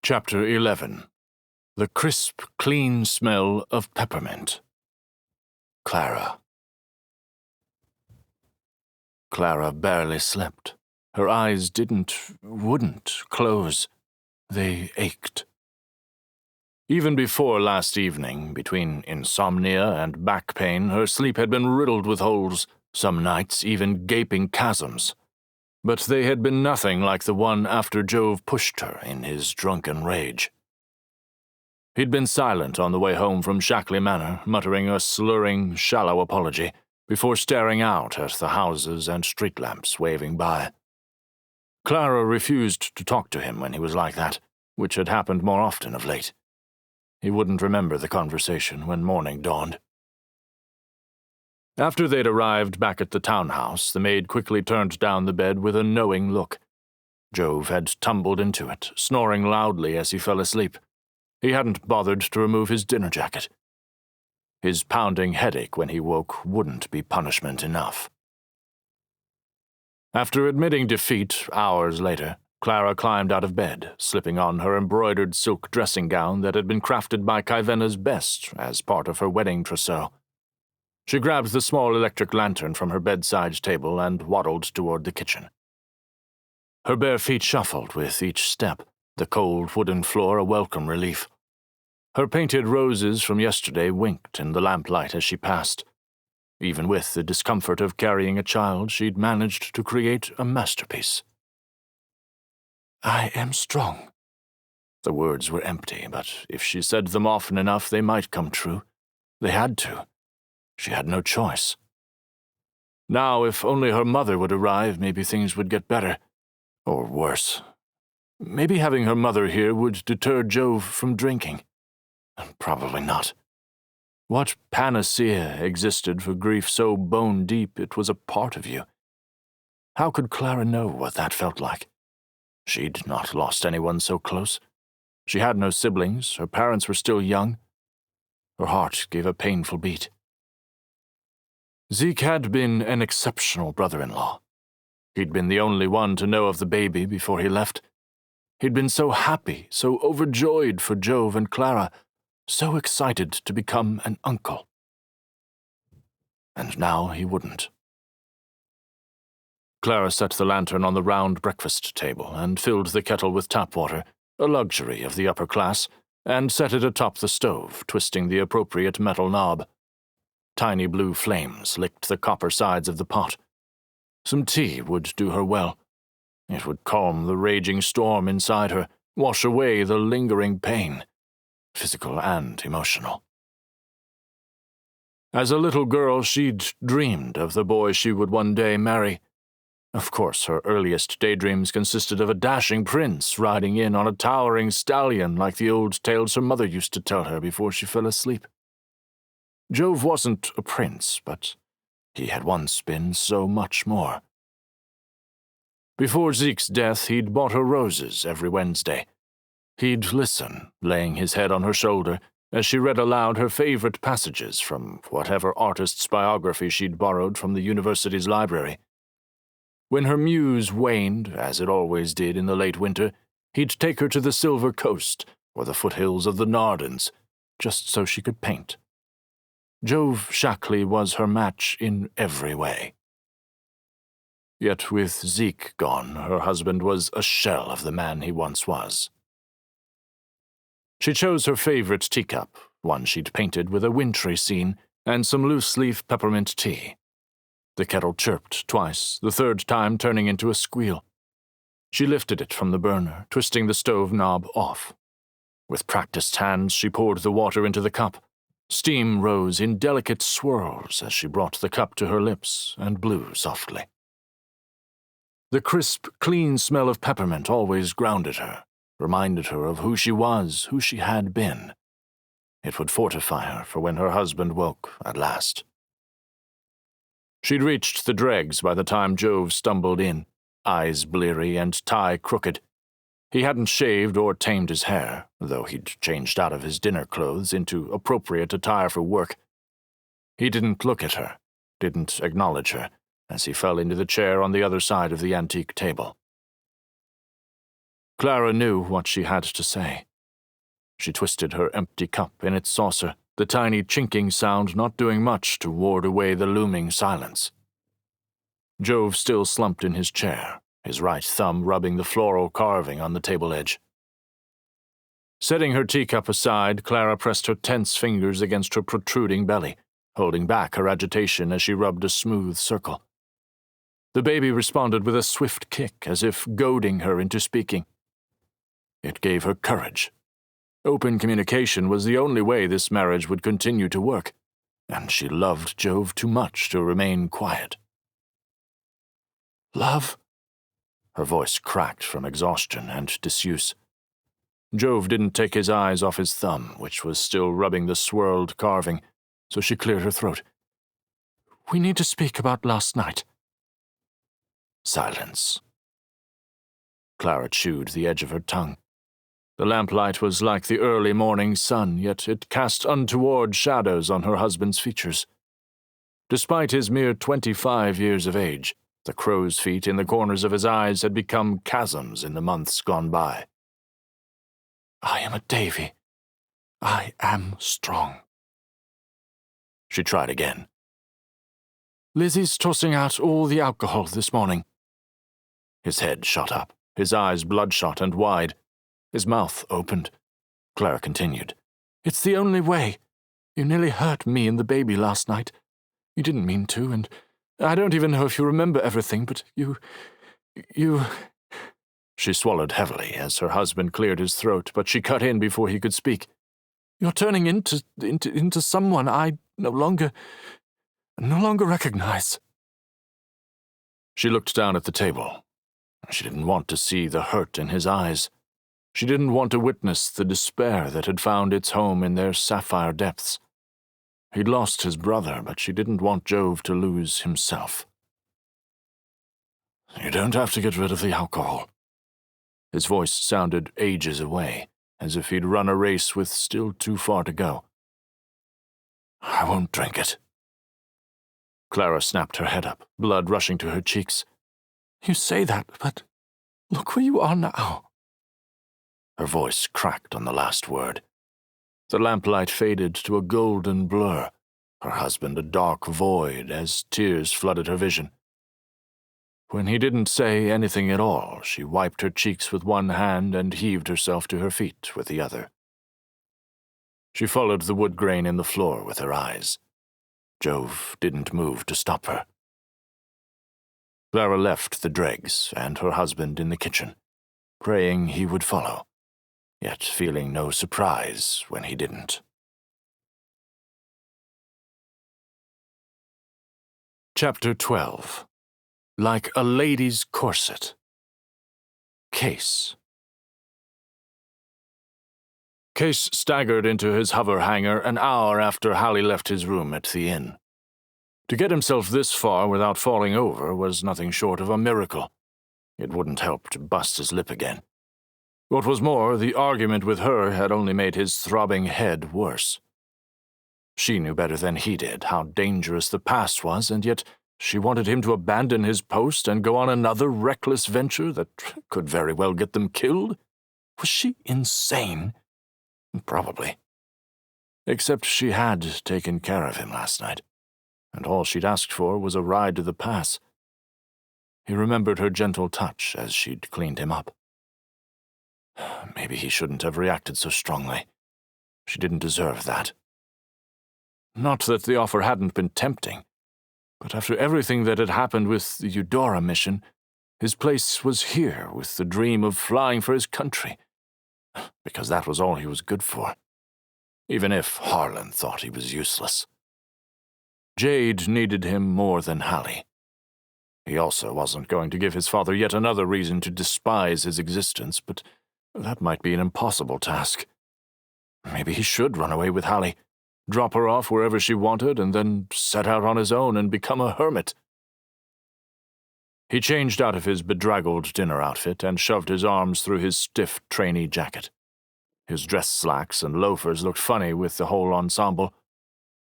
Chapter 11. The Crisp, Clean Smell of Peppermint. Clara. Clara barely slept. Her eyes wouldn't close. They ached. Even before last evening, between insomnia and back pain, her sleep had been riddled with holes, some nights even gaping chasms. But they had been nothing like the one after Jove pushed her in his drunken rage. He'd been silent on the way home from Shackley Manor, muttering a slurring, shallow apology, before staring out at the houses and street lamps waving by. Clara refused to talk to him when he was like that, which had happened more often of late. He wouldn't remember the conversation when morning dawned. After they'd arrived back at the townhouse, the maid quickly turned down the bed with a knowing look. Jove had tumbled into it, snoring loudly as he fell asleep. He hadn't bothered to remove his dinner jacket. His pounding headache when he woke wouldn't be punishment enough. After admitting defeat hours later, Clara climbed out of bed, slipping on her embroidered silk dressing gown that had been crafted by Kaivena's best as part of her wedding trousseau. She grabbed the small electric lantern from her bedside table and waddled toward the kitchen. Her bare feet shuffled with each step, the cold wooden floor a welcome relief. Her painted roses from yesterday winked in the lamplight as she passed. Even with the discomfort of carrying a child, she'd managed to create a masterpiece. "I am strong." The words were empty, but if she said them often enough, they might come true. They had to. She had no choice. Now, if only her mother would arrive, maybe things would get better. Or worse. Maybe having her mother here would deter Jove from drinking. Probably not. What panacea existed for grief so bone-deep it was a part of you? How could Clara know what that felt like? She'd not lost anyone so close. She had no siblings, her parents were still young. Her heart gave a painful beat. Zeke had been an exceptional brother-in-law. He'd been the only one to know of the baby before he left. He'd been so happy, so overjoyed for Jove and Clara, so excited to become an uncle. And now he wouldn't. Clara set the lantern on the round breakfast table and filled the kettle with tap water, a luxury of the upper class, and set it atop the stove, twisting the appropriate metal knob. Tiny blue flames licked the copper sides of the pot. Some tea would do her well. It would calm the raging storm inside her, wash away the lingering pain, physical and emotional. As a little girl, she'd dreamed of the boy she would one day marry. Of course, her earliest daydreams consisted of a dashing prince riding in on a towering stallion like the old tales her mother used to tell her before she fell asleep. Jove wasn't a prince, but he had once been so much more. Before Zeke's death, he'd bought her roses every Wednesday. He'd listen, laying his head on her shoulder, as she read aloud her favorite passages from whatever artist's biography she'd borrowed from the university's library. When her muse waned, as it always did in the late winter, he'd take her to the Silver Coast or the foothills of the Nardens, just so she could paint. Jove Shackley was her match in every way. Yet with Zeke gone, her husband was a shell of the man he once was. She chose her favorite teacup, one she'd painted with a wintry scene, and some loose-leaf peppermint tea. The kettle chirped twice, the third time turning into a squeal. She lifted it from the burner, twisting the stove knob off. With practiced hands, she poured the water into the cup. Steam rose in delicate swirls as she brought the cup to her lips and blew softly. The crisp, clean smell of peppermint always grounded her, reminded her of who she was, who she had been. It would fortify her for when her husband woke at last. She'd reached the dregs by the time Jove stumbled in, eyes bleary and tie crooked. He hadn't shaved or tamed his hair, though he'd changed out of his dinner clothes into appropriate attire for work. He didn't look at her, didn't acknowledge her, as he fell into the chair on the other side of the antique table. Clara knew what she had to say. She twisted her empty cup in its saucer, the tiny chinking sound not doing much to ward away the looming silence. Jove still slumped in his chair, his right thumb rubbing the floral carving on the table edge. Setting her teacup aside, Clara pressed her tense fingers against her protruding belly, holding back her agitation as she rubbed a smooth circle. The baby responded with a swift kick, as if goading her into speaking. It gave her courage. Open communication was the only way this marriage would continue to work, and she loved Jove too much to remain quiet. "Love?" Her voice cracked from exhaustion and disuse. Jove didn't take his eyes off his thumb, which was still rubbing the swirled carving, so she cleared her throat. "We need to speak about last night." Silence. Clara chewed the edge of her tongue. The lamplight was like the early morning sun, yet it cast untoward shadows on her husband's features. Despite his mere 25 years of age, the crow's feet in the corners of his eyes had become chasms in the months gone by. "I am a Davy. I am strong." She tried again. "Lizzie's tossing out all the alcohol this morning." His head shot up, his eyes bloodshot and wide. His mouth opened. Clara continued. "It's the only way. You nearly hurt me and the baby last night. You didn't mean to, and I don't even know if you remember everything, but you... She swallowed heavily as her husband cleared his throat, but she cut in before he could speak. "You're turning into someone I no longer recognize." She looked down at the table. She didn't want to see the hurt in his eyes. She didn't want to witness the despair that had found its home in their sapphire depths. He'd lost his brother, but she didn't want Jove to lose himself. "You don't have to get rid of the alcohol." His voice sounded ages away, as if he'd run a race with still too far to go. "I won't drink it." Clara snapped her head up, blood rushing to her cheeks. "You say that, but look where you are now." Her voice cracked on the last word. The lamplight faded to a golden blur, her husband a dark void as tears flooded her vision. When he didn't say anything at all, she wiped her cheeks with one hand and heaved herself to her feet with the other. She followed the wood grain in the floor with her eyes. Jove didn't move to stop her. Clara left the dregs and her husband in the kitchen, praying he would follow, yet feeling no surprise when he didn't. Chapter 12. Like a lady's corset. Kase. Kase staggered into his hover hangar an hour after Hallie left his room at the inn. To get himself this far without falling over was nothing short of a miracle. It wouldn't help to bust his lip again. What was more, the argument with her had only made his throbbing head worse. She knew better than he did how dangerous the pass was, and yet she wanted him to abandon his post and go on another reckless venture that could very well get them killed? Was she insane? Probably. Except she had taken care of him last night, and all she'd asked for was a ride to the pass. He remembered her gentle touch as she'd cleaned him up. Maybe he shouldn't have reacted so strongly. She didn't deserve that. Not that the offer hadn't been tempting, but after everything that had happened with the Eudora mission, his place was here with the dream of flying for his country, because that was all he was good for, even if Harlan thought he was useless. Jayde needed him more than Hallie. He also wasn't going to give his father yet another reason to despise his existence, but that might be an impossible task. Maybe he should run away with Hallie, drop her off wherever she wanted, and then set out on his own and become a hermit. He changed out of his bedraggled dinner outfit and shoved his arms through his stiff trainee jacket. His dress slacks and loafers looked funny with the whole ensemble.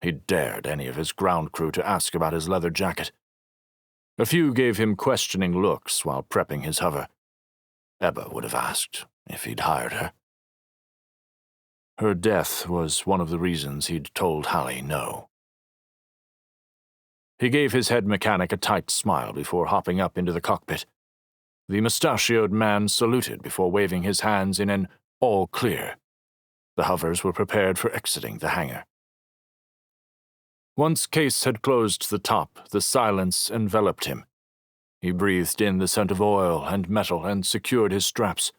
He dared any of his ground crew to ask about his leather jacket. A few gave him questioning looks while prepping his hover. Ebba would have asked if he'd hired her. Her death was one of the reasons he'd told Hallie no. He gave his head mechanic a tight smile before hopping up into the cockpit. The mustachioed man saluted before waving his hands in an all clear. The hovers were prepared for exiting the hangar. Once Kase had closed the top, the silence enveloped him. He breathed in the scent of oil and metal and secured his straps.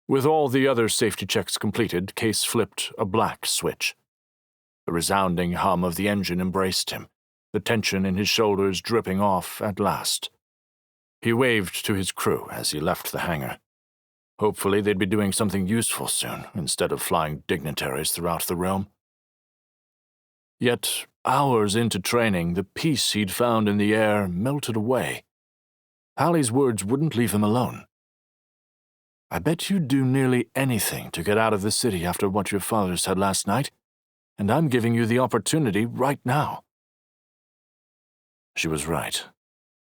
With all the other safety checks completed, Kase flipped a black switch. The resounding hum of the engine embraced him, the tension in his shoulders dripping off at last. He waved to his crew as he left the hangar. Hopefully they'd be doing something useful soon, instead of flying dignitaries throughout the realm. Yet, hours into training, the peace he'd found in the air melted away. Hallie's words wouldn't leave him alone. "I bet you'd do nearly anything to get out of the city after what your father said last night, and I'm giving you the opportunity right now." She was right,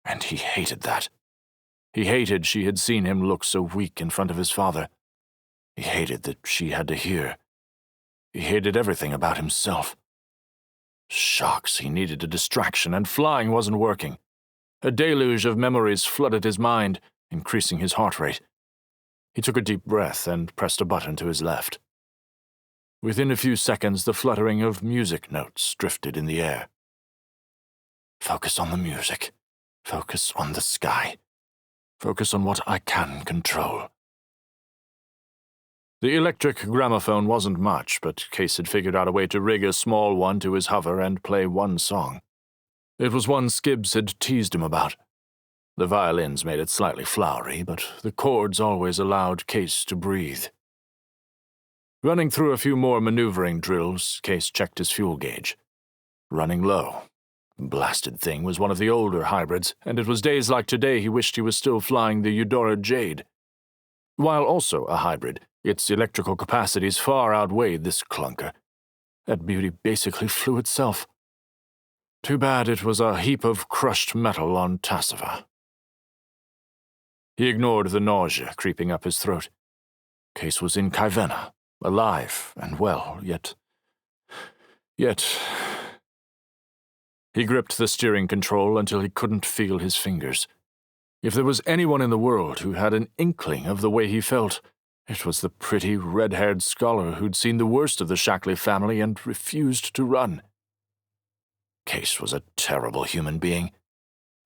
and he hated that. He hated she had seen him look so weak in front of his father. He hated that she had to hear. He hated everything about himself. Shucks, he needed a distraction, and flying wasn't working. A deluge of memories flooded his mind, increasing his heart rate. He took a deep breath and pressed a button to his left. Within a few seconds, the fluttering of music notes drifted in the air. Focus on the music. Focus on the sky. Focus on what I can control. The electric gramophone wasn't much, but Kase had figured out a way to rig a small one to his hover and play one song. It was one Skibbs had teased him about. The violins made it slightly flowery, but the chords always allowed Kase to breathe. Running through a few more maneuvering drills, Kase checked his fuel gauge. Running low. The blasted thing was one of the older hybrids, and it was days like today he wished he was still flying the Eudora Jayde. While also a hybrid, its electrical capacities far outweighed this clunker. That beauty basically flew itself. Too bad it was a heap of crushed metal on Tassava. He ignored the nausea creeping up his throat. Kase was in Kaivenna, alive and well, yet... He gripped the steering control until he couldn't feel his fingers. If there was anyone in the world who had an inkling of the way he felt, it was the pretty, red-haired scholar who'd seen the worst of the Shackley family and refused to run. Kase was a terrible human being.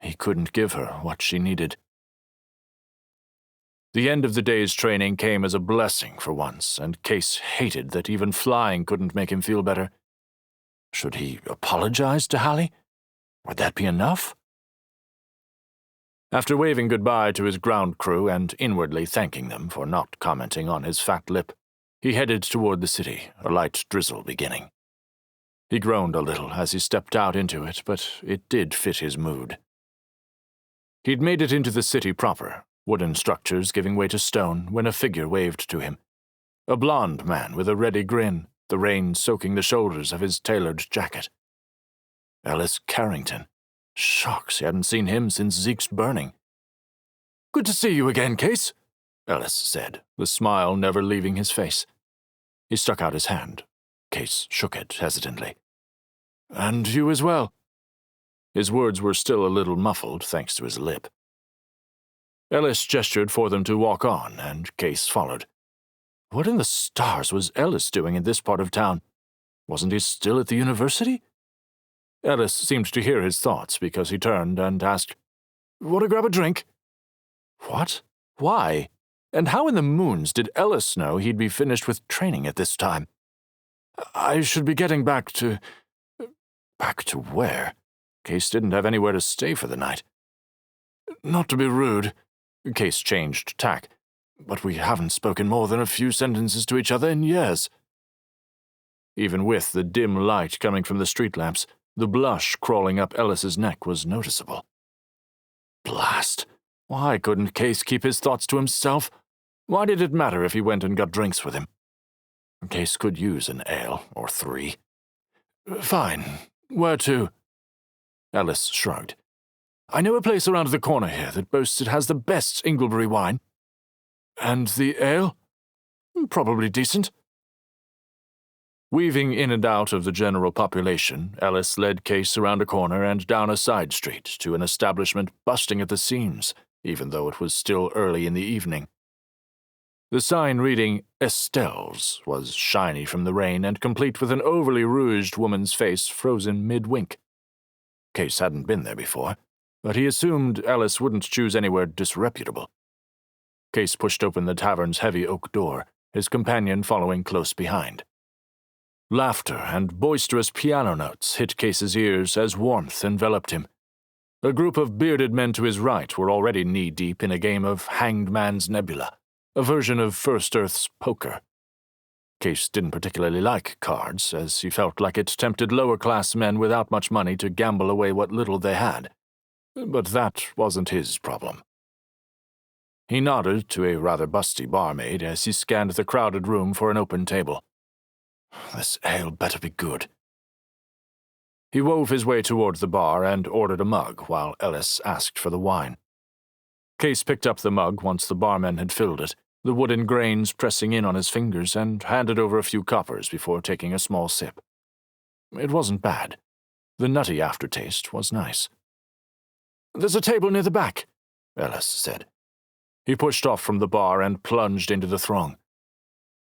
He couldn't give her what she needed. The end of the day's training came as a blessing for once, and Kase hated that even flying couldn't make him feel better. Should he apologize to Hallie? Would that be enough? After waving goodbye to his ground crew and inwardly thanking them for not commenting on his fat lip, he headed toward the city, a light drizzle beginning. He groaned a little as he stepped out into it, but it did fit his mood. He'd made it into the city proper, wooden structures giving way to stone, when a figure waved to him. A blond man with a ready grin, the rain soaking the shoulders of his tailored jacket. Ellis Carrington. Shucks, he hadn't seen him since Zeke's burning. "Good to see you again, Kase," Ellis said, the smile never leaving his face. He stuck out his hand. Kase shook it hesitantly. "And you as well." His words were still a little muffled, thanks to his lip. Ellis gestured for them to walk on, and Kase followed. What in the stars was Ellis doing in this part of town? Wasn't he still at the university? Ellis seemed to hear his thoughts because he turned and asked, "Want to grab a drink?" What? Why? And how in the moons did Ellis know he'd be finished with training at this time? "I should be getting back to..." Back to where? Kase didn't have anywhere to stay for the night. "Not to be rude," Kase changed tack, "but we haven't spoken more than a few sentences to each other in years." Even with the dim light coming from the street lamps, the blush crawling up Ellis's neck was noticeable. Blast! Why couldn't Kase keep his thoughts to himself? Why did it matter if he went and got drinks with him? Kase could use an ale or three. "Fine. Where to?" Ellis shrugged. "I know a place around the corner here that boasts it has the best Inglebury wine." And the ale? Probably decent. Weaving in and out of the general population, Ellis led Kase around a corner and down a side street to an establishment busting at the seams, even though it was still early in the evening. The sign reading Estelle's was shiny from the rain and complete with an overly rouged woman's face frozen mid-wink. Kase hadn't been there before, but he assumed Ellis wouldn't choose anywhere disreputable. Kase pushed open the tavern's heavy oak door, his companion following close behind. Laughter and boisterous piano notes hit Kase's ears as warmth enveloped him. A group of bearded men to his right were already knee-deep in a game of Hanged Man's Nebula, a version of First Earth's poker. Kase didn't particularly like cards, as he felt like it tempted lower-class men without much money to gamble away what little they had. But that wasn't his problem. He nodded to a rather busty barmaid as he scanned the crowded room for an open table. This ale better be good. He wove his way toward the bar and ordered a mug while Ellis asked for the wine. Kase picked up the mug once the barman had filled it, the wooden grains pressing in on his fingers, and handed over a few coppers before taking a small sip. It wasn't bad. The nutty aftertaste was nice. "There's a table near the back," Ellis said. He pushed off from the bar and plunged into the throng.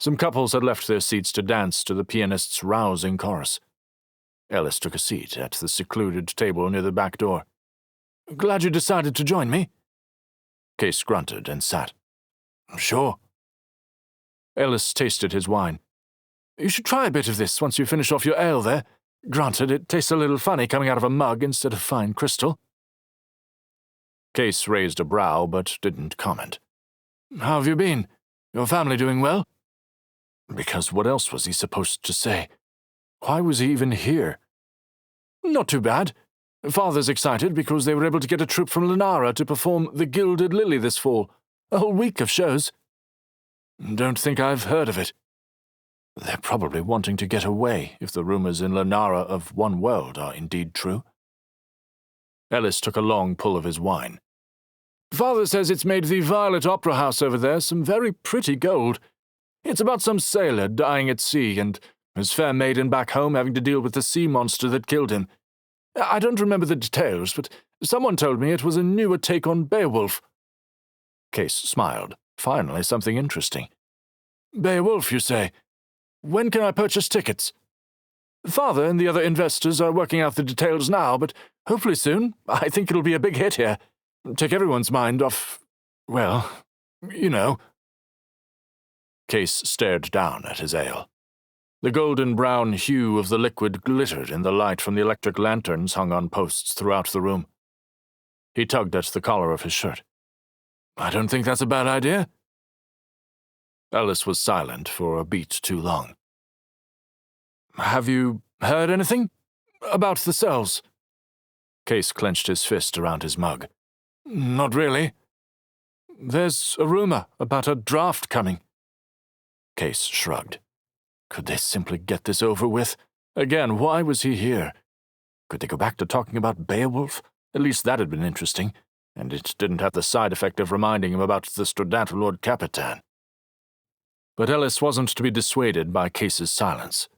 Some couples had left their seats to dance to the pianist's rousing chorus. Ellis took a seat at the secluded table near the back door. "Glad you decided to join me." Kase grunted and sat. "Sure." Ellis tasted his wine. "You should try a bit of this once you finish off your ale there. Granted, it tastes a little funny coming out of a mug instead of fine crystal." Kase raised a brow but didn't comment. "How have you been? Your family doing well?" Because what else was he supposed to say? Why was he even here? "Not too bad. Father's excited because they were able to get a troupe from Lenara to perform The Gilded Lily this fall. A whole week of shows." "Don't think I've heard of it." They're probably wanting to get away if the rumors in Lenara of One World are indeed true. Ellis took a long pull of his wine. "Father says it's made the Violet Opera House over there some very pretty gold. It's about some sailor dying at sea and his fair maiden back home having to deal with the sea monster that killed him. I don't remember the details, but someone told me it was a newer take on Beowulf." Kase smiled. Finally, something interesting. "Beowulf, you say? When can I purchase tickets?" "Father and the other investors are working out the details now, but hopefully soon. I think it'll be a big hit here. Take everyone's mind off, well, you know." Kase stared down at his ale. The golden-brown hue of the liquid glittered in the light from the electric lanterns hung on posts throughout the room. He tugged at the collar of his shirt. "I don't think that's a bad idea." Ellis was silent for a beat too long. "Have you heard anything? About the cells?" Kase clenched his fist around his mug. "Not really. There's a rumor about a draft coming." Kase shrugged. Could they simply get this over with? Again, why was he here? Could they go back to talking about Beowulf? At least that had been interesting, and it didn't have the side effect of reminding him about the Stradantolord Capitan. But Ellis wasn't to be dissuaded by Kase's silence.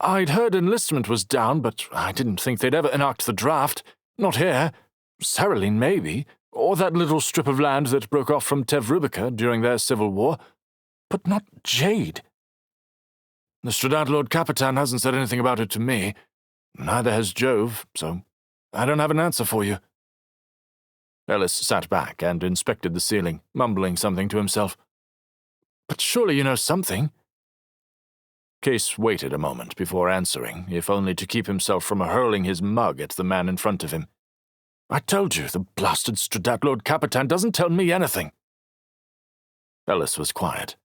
"I'd heard enlistment was down, but I didn't think they'd ever enact the draft. Not here. Cerulene, maybe, or that little strip of land that broke off from Tevrubica during their civil war. But not Jayde. The Stradantolord Capitan hasn't said anything about it to me. Neither has Jove, so I don't have an answer for you." Ellis sat back and inspected the ceiling, mumbling something to himself. "But surely you know something." Kase waited a moment before answering, if only to keep himself from hurling his mug at the man in front of him. "I told you, the blasted Stradantolord Capitan doesn't tell me anything." Ellis was quiet.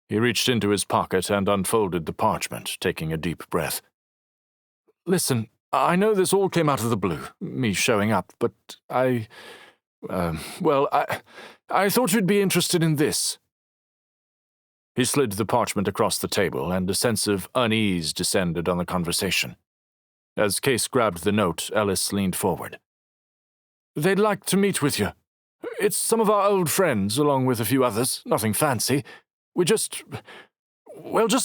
He reached into his pocket and unfolded the parchment, taking a deep breath. "Listen, I know this all came out of the blue, me showing up, but I thought you'd be interested in this." He slid the parchment across the table, and a sense of unease descended on the conversation. As Kase grabbed the note, Ellis leaned forward. "They'd like to meet with you. It's some of our old friends, along with a few others. Nothing fancy. Just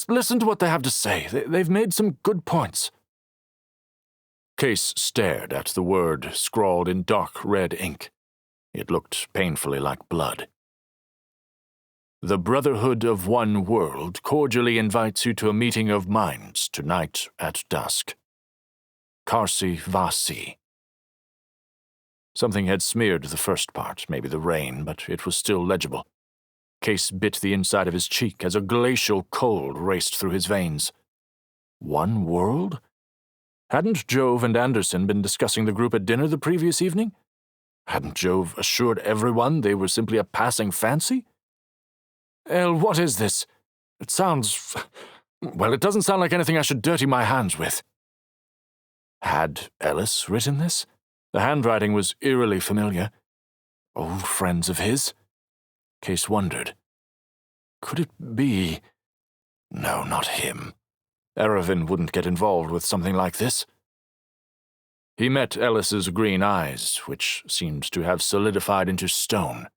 listen to what they have to say. They've made some good points." Kase stared at the word scrawled in dark red ink. It looked painfully like blood. "The Brotherhood of One World cordially invites you to a meeting of minds tonight at dusk. Kase Shackley." Something had smeared the first part, maybe the rain, but it was still legible. Kase bit the inside of his cheek as a glacial cold raced through his veins. One world? Hadn't Jove and Anderson been discussing the group at dinner the previous evening? Hadn't Jove assured everyone they were simply a passing fancy? What is this? It sounds... Well, it doesn't sound like anything I should dirty my hands with." Had Ellis written this? The handwriting was eerily familiar. Old friends of his? Kase wondered. Could it be... No, not him. Eravin wouldn't get involved with something like this. He met Ellis's green eyes, which seemed to have solidified into stone.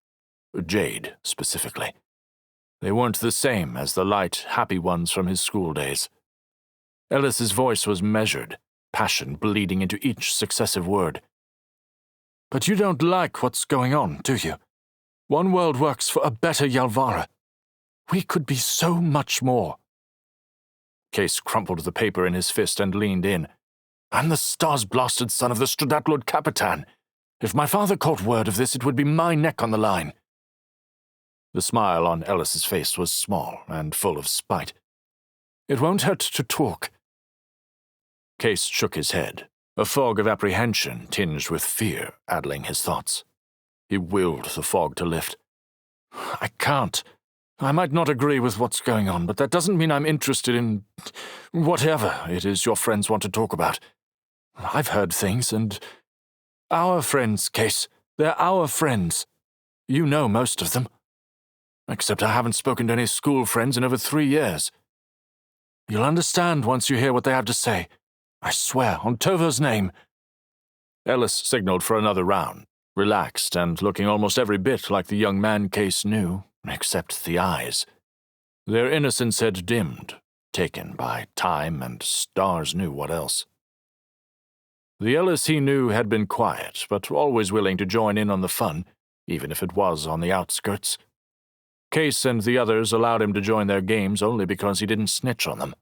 Jayde, specifically. They weren't the same as the light, happy ones from his school days. Ellis's voice was measured, passion bleeding into each successive word. "But you don't like what's going on, do you? One world works for a better Yalvara. We could be so much more." Kase crumpled the paper in his fist and leaned in. "I'm the stars-blasted son of the Stradatlord Capitan. If my father caught word of this, it would be my neck on the line." The smile on Ellis's face was small and full of spite. "It won't hurt to talk." Kase shook his head, a fog of apprehension tinged with fear addling his thoughts. He willed the fog to lift. "I can't. I might not agree with what's going on, but that doesn't mean I'm interested in whatever it is your friends want to talk about. I've heard things, and our friends, Kase, they're our friends. You know most of them. Except I haven't spoken to any school friends in over 3 years. You'll understand once you hear what they have to say. I swear, on Tovo's name." Ellis signaled for another round, relaxed and looking almost every bit like the young man Kase knew, except the eyes. Their innocence had dimmed, taken by time and stars knew what else. The Ellis he knew had been quiet, but always willing to join in on the fun, even if it was on the outskirts. Kase and the others allowed him to join their games only because he didn't snitch on them.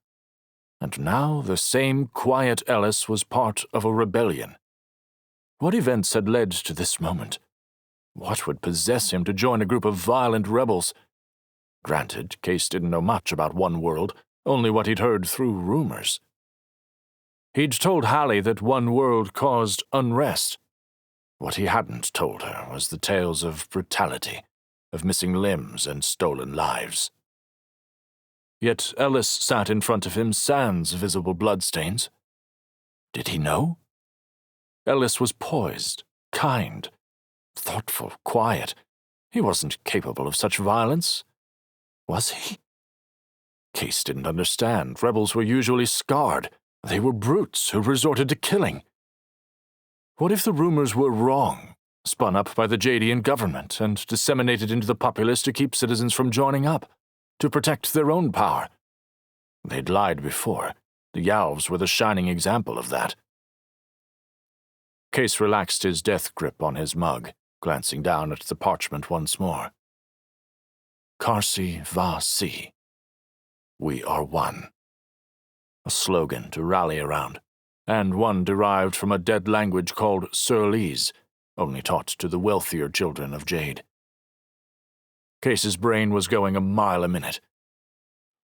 And now the same quiet Ellis was part of a rebellion. What events had led to this moment? What would possess him to join a group of violent rebels? Granted, Kase didn't know much about One World, only what he'd heard through rumors. He'd told Hallie that One World caused unrest. What he hadn't told her was the tales of brutality, of missing limbs and stolen lives. Yet Ellis sat in front of him sans visible bloodstains. Did he know? Ellis was poised, kind, thoughtful, quiet. He wasn't capable of such violence. Was he? Kase didn't understand. Rebels were usually scarred. They were brutes who resorted to killing. What if the rumors were wrong, spun up by the Jaydian government and disseminated into the populace to keep citizens from joining up, to protect their own power? They'd lied before. The Yalvs were the shining example of that. Kase relaxed his death grip on his mug, glancing down at the parchment once more. Kase Shackley. We are one. A slogan to rally around, and one derived from a dead language called Cerulene, only taught to the wealthier children of Jayde. Kase's brain was going a mile a minute.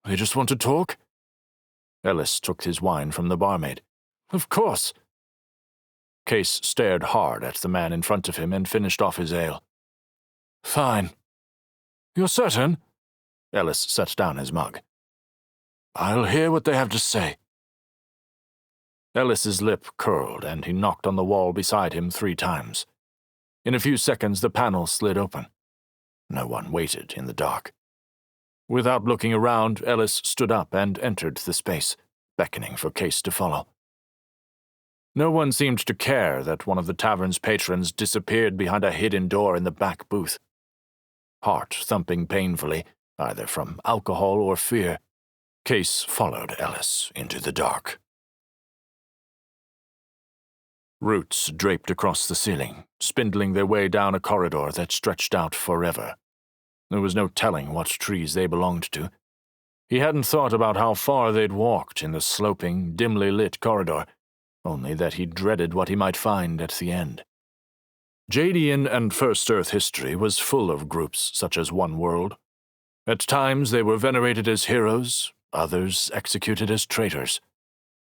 They just want to talk? Ellis took his wine from the barmaid. Of course. Kase stared hard at the man in front of him and finished off his ale. Fine. You're certain? Ellis set down his mug. I'll hear what they have to say. Ellis's lip curled, and he knocked on the wall beside him 3 times. In a few seconds, the panel slid open. No one waited in the dark. Without looking around, Ellis stood up and entered the space, beckoning for Kase to follow. No one seemed to care that one of the tavern's patrons disappeared behind a hidden door in the back booth. Heart thumping painfully, either from alcohol or fear, Kase followed Ellis into the dark. Roots draped across the ceiling, spindling their way down a corridor that stretched out forever. There was no telling what trees they belonged to. He hadn't thought about how far they'd walked in the sloping, dimly lit corridor, only that he dreaded what he might find at the end. Jaydian and First Earth history was full of groups such as One World. At times they were venerated as heroes, others executed as traitors.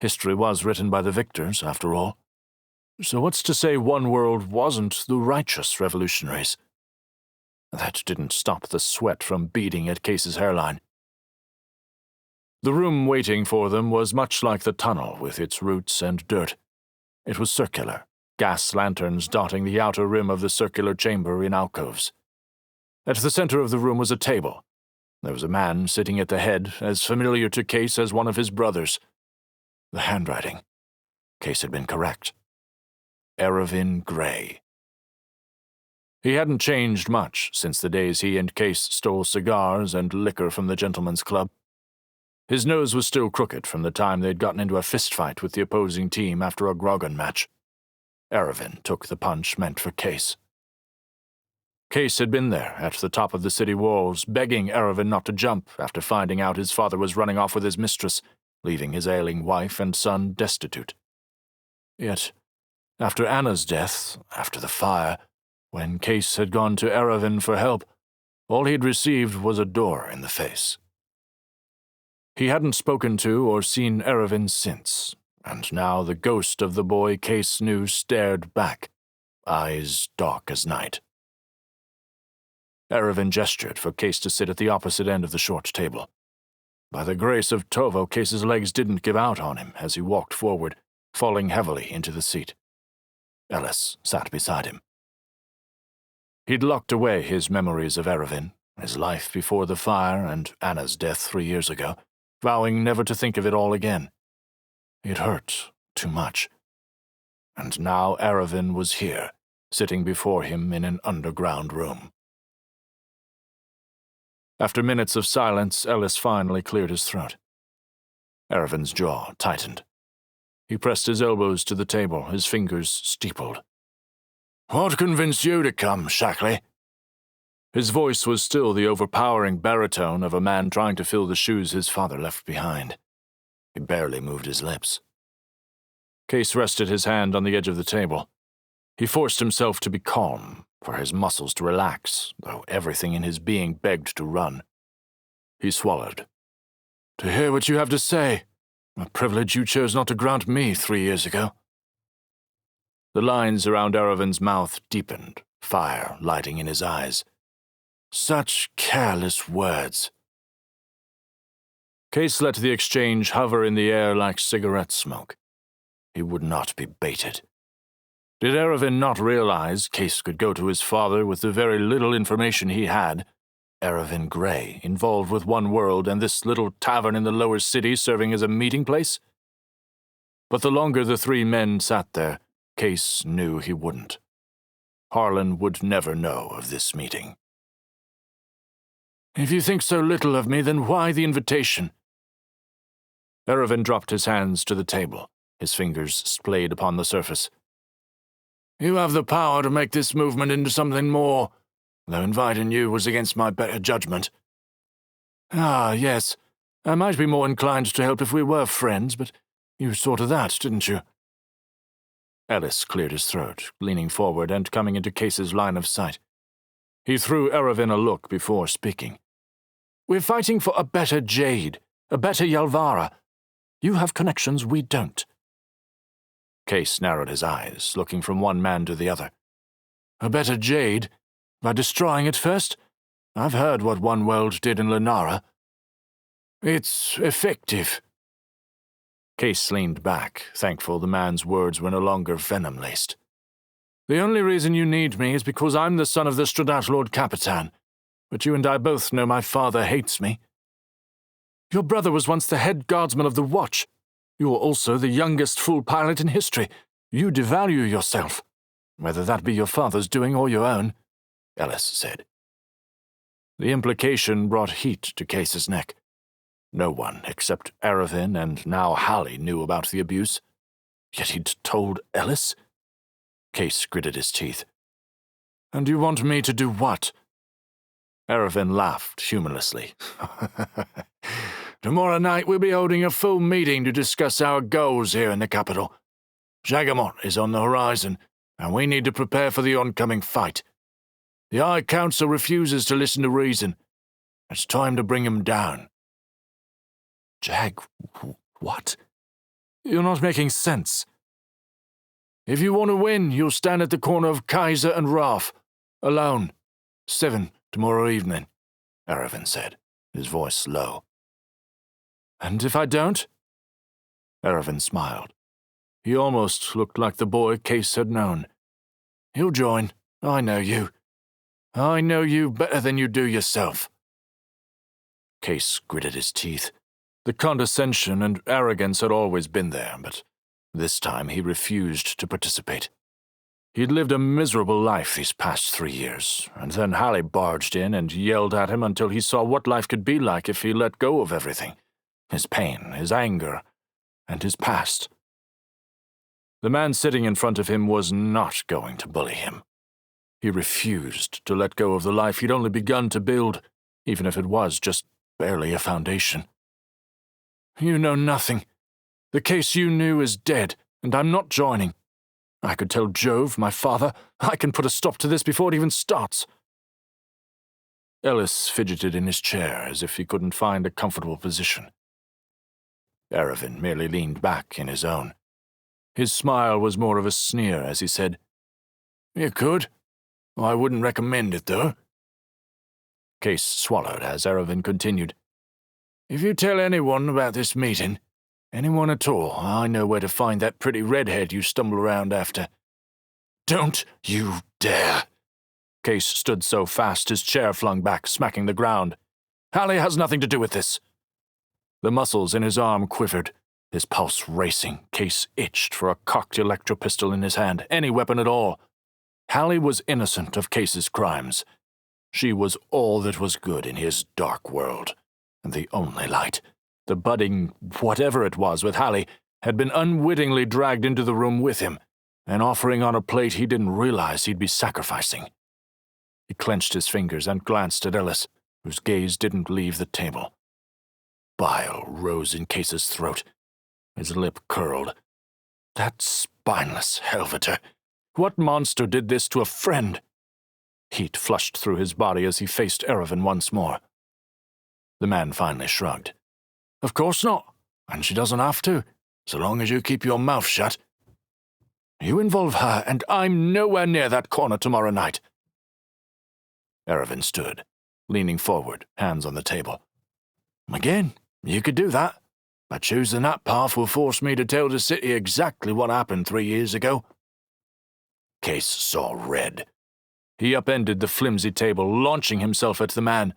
History was written by the victors, after all. So what's to say One World wasn't the righteous revolutionaries? That didn't stop the sweat from beading at Kase's hairline. The room waiting for them was much like the tunnel with its roots and dirt. It was circular, gas lanterns dotting the outer rim of the circular chamber in alcoves. At the center of the room was a table. There was a man sitting at the head, as familiar to Kase as one of his brothers. The handwriting. Kase had been correct. Eravin Grey. He hadn't changed much since the days he and Kase stole cigars and liquor from the gentleman's club. His nose was still crooked from the time they'd gotten into a fistfight with the opposing team after a Grogan match. Eravin took the punch meant for Kase. Kase had been there at the top of the city walls, begging Eravin not to jump after finding out his father was running off with his mistress, leaving his ailing wife and son destitute. Yet, after Anna's death, after the fire, when Kase had gone to Eravin for help, all he'd received was a door in the face. He hadn't spoken to or seen Eravin since, and now the ghost of the boy Kase knew stared back, eyes dark as night. Eravin gestured for Kase to sit at the opposite end of the short table. By the grace of Tovo, Kase's legs didn't give out on him as he walked forward, falling heavily into the seat. Ellis sat beside him. He'd locked away his memories of Eravin, his life before the fire and Anna's death 3 years ago, vowing never to think of it all again. It hurt too much. And now Eravin was here, sitting before him in an underground room. After minutes of silence, Ellis finally cleared his throat. Eravin's jaw tightened. He pressed his elbows to the table, his fingers steepled. "What convinced you to come, Shackley?" His voice was still the overpowering baritone of a man trying to fill the shoes his father left behind. He barely moved his lips. Kase rested his hand on the edge of the table. He forced himself to be calm, for his muscles to relax, though everything in his being begged to run. He swallowed. "To hear what you have to say, a privilege you chose not to grant me 3 years ago." The lines around Eravin's mouth deepened, fire lighting in his eyes. Such careless words. Kase let the exchange hover in the air like cigarette smoke. He would not be baited. Did Eravin not realize Kase could go to his father with the very little information he had? Eravin Grey, involved with One World and this little tavern in the lower city serving as a meeting place? But the longer the 3 men sat there, Kase knew he wouldn't. Harlan would never know of this meeting. "If you think so little of me, then why the invitation?" Eravin dropped his hands to the table, his fingers splayed upon the surface. "You have the power to make this movement into something more, though inviting you was against my better judgment." "Ah, yes. I might be more inclined to help if we were friends, but you saw to that, didn't you?" Ellis cleared his throat, leaning forward and coming into Kase's line of sight. He threw Eravin a look before speaking. "We're fighting for a better Jayde, a better Yalvara. You have connections we don't." Kase narrowed his eyes, looking from one man to the other. "A better Jayde? By destroying it first? I've heard what One World did in Lenara. It's effective." Kase leaned back, thankful the man's words were no longer venom-laced. "The only reason you need me is because I'm the son of the Stradat Lord Capitan. But you and I both know my father hates me. Your brother was once the head guardsman of the Watch. You are also the youngest full pilot in history, You devalue yourself, whether that be your father's doing or your own, Ellis said. The implication brought heat to Kase's neck. No one except Aravin and now Hallie knew about the abuse. Yet he'd told Ellis? Kase gritted his teeth. And you want me to do what? Aravin laughed humorlessly. Tomorrow night we'll be holding a full meeting to discuss our goals here in the capital. Jagamot is on the horizon, and we need to prepare for the oncoming fight. The High Council refuses to listen to reason. It's time to bring him down. What? You're not making sense. If you want to win, you'll stand at the corner of Kaiser and Ralph, alone. 7 tomorrow evening, Aravin said, his voice low. And if I don't? Aravin smiled. He almost looked like the boy Kase had known. You'll join. I know you. I know you better than you do yourself. Kase gritted his teeth. The condescension and arrogance had always been there, but this time he refused to participate. He'd lived a miserable life these past 3 years, and then Hallie barged in and yelled at him until he saw what life could be like if he let go of everything. His pain, his anger, and his past. The man sitting in front of him was not going to bully him. He refused to let go of the life he'd only begun to build, even if it was just barely a foundation. You know nothing. The Kase you knew is dead, and I'm not joining. I could tell Jove, my father, I can put a stop to this before it even starts. Ellis fidgeted in his chair as if he couldn't find a comfortable position. Aravin merely leaned back in his own. His smile was more of a sneer as he said, You could. I wouldn't recommend it, though. Kase swallowed as Aravin continued. If you tell anyone about this meeting, anyone at all, I know where to find that pretty redhead you stumble around after. Don't you dare! Kase stood so fast his chair flung back, smacking the ground. Hallie has nothing to do with this. The muscles in his arm quivered, his pulse racing. Kase itched for a cocked electro-pistol in his hand, any weapon at all. Hallie was innocent of Kase's crimes. She was all that was good in his dark world, and the only light. The budding whatever it was with Hallie had been unwittingly dragged into the room with him, an offering on a plate he didn't realize he'd be sacrificing. He clenched his fingers and glanced at Ellis, whose gaze didn't leave the table. Bile rose in Kase's throat. His lip curled. That spineless helveter! What monster did this to a friend? Heat flushed through his body as he faced Aravin once more. The man finally shrugged. Of course not, and she doesn't have to, so long as you keep your mouth shut. You involve her, and I'm nowhere near that corner tomorrow night. Aravin stood, leaning forward, hands on the table. Again, you could do that, but choosing that path will force me to tell the city exactly what happened 3 years ago. Kase saw red. He upended the flimsy table, launching himself at the man.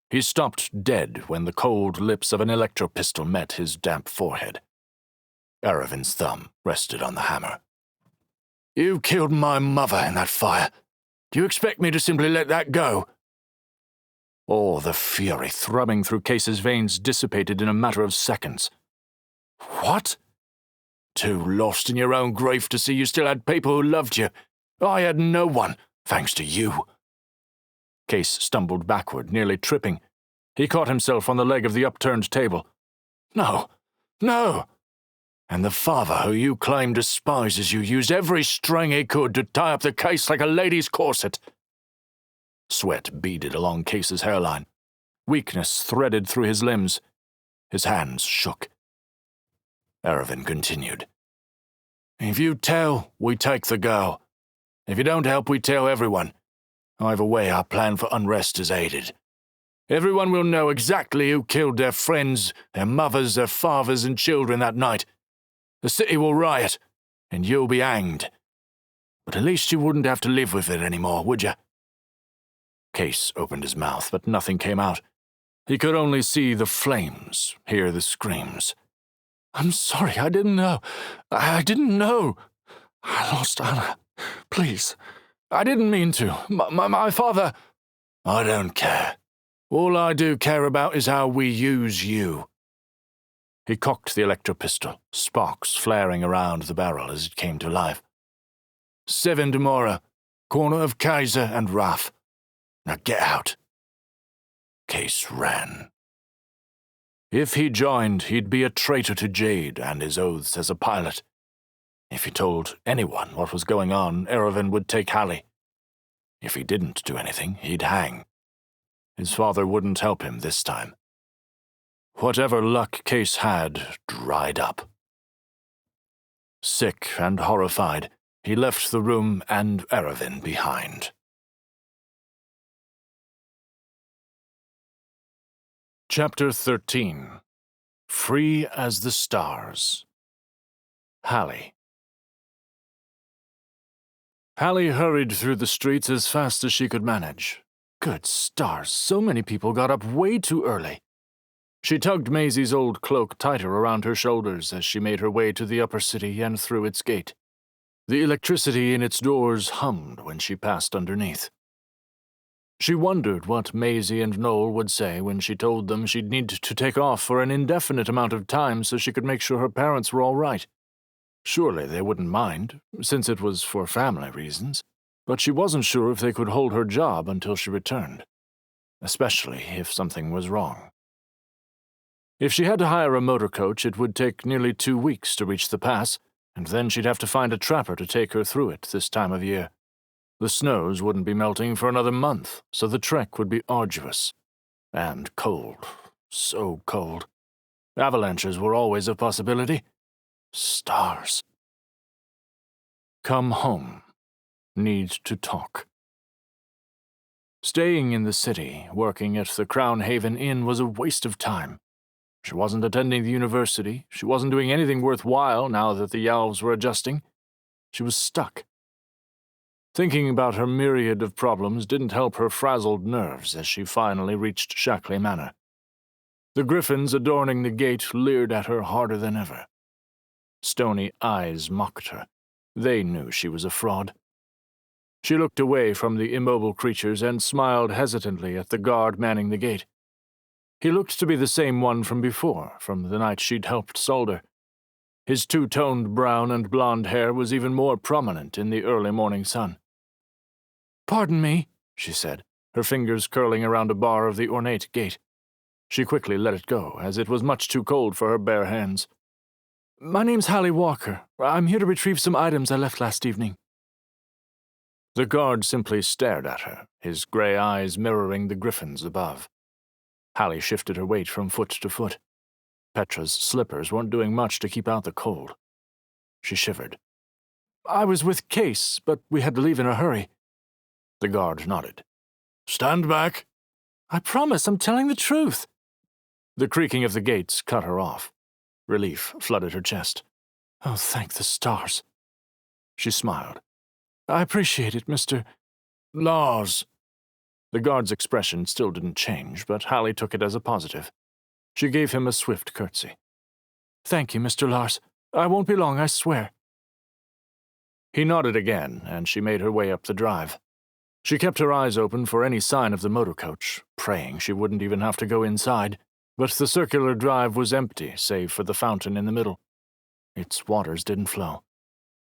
He stopped dead when the cold lips of an electro-pistol met his damp forehead. Aravin's thumb rested on the hammer. You killed my mother in that fire. Do you expect me to simply let that go? All the fury throbbing through Kase's veins dissipated in a matter of seconds. What? Too lost in your own grave to see you still had people who loved you. I had no one, thanks to you. Kase stumbled backward, nearly tripping. He caught himself on the leg of the upturned table. No, no! And the father who you claim despises you used every string he could to tie up the case like a lady's corset. Sweat beaded along Kase's hairline. Weakness threaded through his limbs. His hands shook. Aravin continued. If you tell, we take the girl. If you don't help, we tell everyone. Either way, our plan for unrest is aided. Everyone will know exactly who killed their friends, their mothers, their fathers, and children that night. The city will riot, and you'll be hanged. But at least you wouldn't have to live with it anymore, would you? Kase opened his mouth, but nothing came out. He could only see the flames, hear the screams. I'm sorry, I didn't know. I didn't know. I lost Anna. Please. I didn't mean to. My father... I don't care. All I do care about is how we use you. He cocked the electro-pistol, sparks flaring around the barrel as it came to life. 7 Demora, corner of Kase and Raff. Now get out. Kase ran. If he joined, he'd be a traitor to Jayde and his oaths as a pilot. If he told anyone what was going on, Erevan would take Hallie. If he didn't do anything, he'd hang. His father wouldn't help him this time. Whatever luck Kase had dried up. Sick and horrified, he left the room and Erevan behind. Chapter 13. Free as the Stars. Hallie. Hallie hurried through the streets as fast as she could manage. Good stars, so many people got up way too early. She tugged Maisie's old cloak tighter around her shoulders as she made her way to the upper city and through its gate. The electricity in its doors hummed when she passed underneath. She wondered what Maisie and Noel would say when she told them she'd need to take off for an indefinite amount of time so she could make sure her parents were all right. Surely they wouldn't mind, since it was for family reasons, but she wasn't sure if they could hold her job until she returned, especially if something was wrong. If she had to hire a motor coach, it would take nearly 2 weeks to reach the pass, and then she'd have to find a trapper to take her through it this time of year. The snows wouldn't be melting for another month, so the trek would be arduous. And cold. So cold. Avalanches were always a possibility. Stars. Come home. Need to talk. Staying in the city, working at the Crown Haven Inn was a waste of time. She wasn't attending the university. She wasn't doing anything worthwhile now that the Yalvs were adjusting. She was stuck. Thinking about her myriad of problems didn't help her frazzled nerves as she finally reached Shackley Manor. The griffins adorning the gate leered at her harder than ever. Stony eyes mocked her. They knew she was a fraud. She looked away from the immobile creatures and smiled hesitantly at the guard manning the gate. He looked to be the same one from before, from the night she'd helped solder. His two-toned brown and blonde hair was even more prominent in the early morning sun. "Pardon me," she said, her fingers curling around a bar of the ornate gate. She quickly let it go, as it was much too cold for her bare hands. "My name's Hallie Walker. I'm here to retrieve some items I left last evening." The guard simply stared at her, his gray eyes mirroring the griffins above. Hallie shifted her weight from foot to foot. Petra's slippers weren't doing much to keep out the cold. She shivered. "I was with Kase, but we had to leave in a hurry." The guard nodded. "Stand back." "I promise I'm telling the truth." The creaking of the gates cut her off. Relief flooded her chest. "Oh, thank the stars." She smiled. "I appreciate it, Mr. Lars." The guard's expression still didn't change, but Hallie took it as a positive. She gave him a swift curtsy. "Thank you, Mr. Lars. I won't be long, I swear." He nodded again, and she made her way up the drive. She kept her eyes open for any sign of the motor coach, praying she wouldn't even have to go inside, but the circular drive was empty, save for the fountain in the middle. Its waters didn't flow.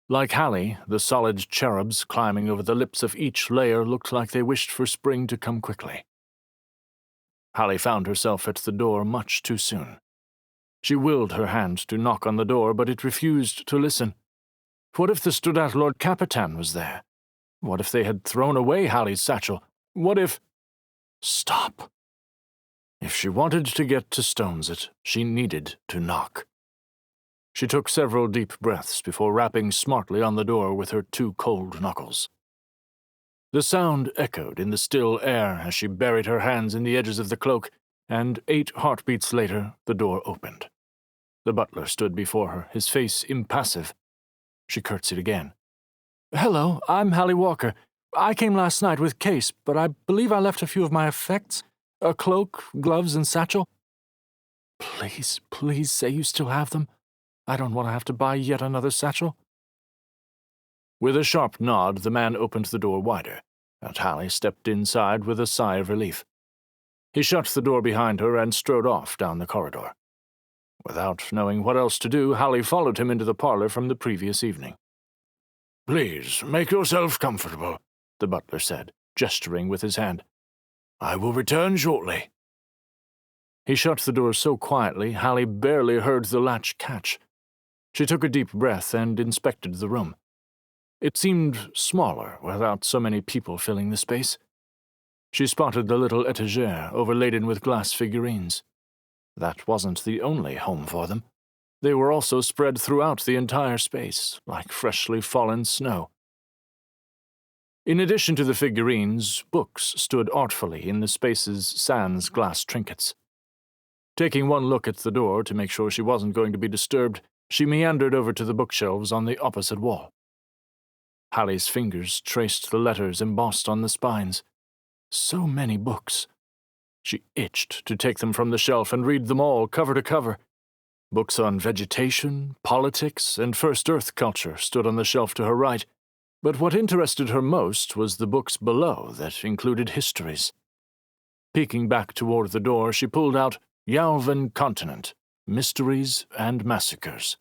Like Hallie, the solid cherubs climbing over the lips of each layer looked like they wished for spring to come quickly. Hallie found herself at the door much too soon. She willed her hand to knock on the door, but it refused to listen. What if the Studat Lord Capitan was there? What if they had thrown away Hallie's satchel? What if... Stop. If she wanted to get to Stonesit, she needed to knock. She took several deep breaths before rapping smartly on the door with her two cold knuckles. The sound echoed in the still air as she buried her hands in the edges of the cloak, and 8 heartbeats later, the door opened. The butler stood before her, his face impassive. She curtsied again. "Hello, I'm Hallie Walker. I came last night with Kase, but I believe I left a few of my effects. A cloak, gloves, and satchel." "Please, please say you still have them. I don't want to have to buy yet another satchel." With a sharp nod, the man opened the door wider, and Hallie stepped inside with a sigh of relief. He shut the door behind her and strode off down the corridor. Without knowing what else to do, Hallie followed him into the parlor from the previous evening. "Please, make yourself comfortable," the butler said, gesturing with his hand. "I will return shortly." He shut the door so quietly, Hallie barely heard the latch catch. She took a deep breath and inspected the room. It seemed smaller without so many people filling the space. She spotted the little etagere overladen with glass figurines. That wasn't the only home for them. They were also spread throughout the entire space, like freshly fallen snow. In addition to the figurines, books stood artfully in the space's sans glass trinkets. Taking one look at the door to make sure she wasn't going to be disturbed, she meandered over to the bookshelves on the opposite wall. Hallie's fingers traced the letters embossed on the spines. So many books. She itched to take them from the shelf and read them all, cover to cover. Books on vegetation, politics, and First Earth culture stood on the shelf to her right, but what interested her most was the books below that included histories. Peeking back toward the door, she pulled out Yalvan Continent, Mysteries and Massacres.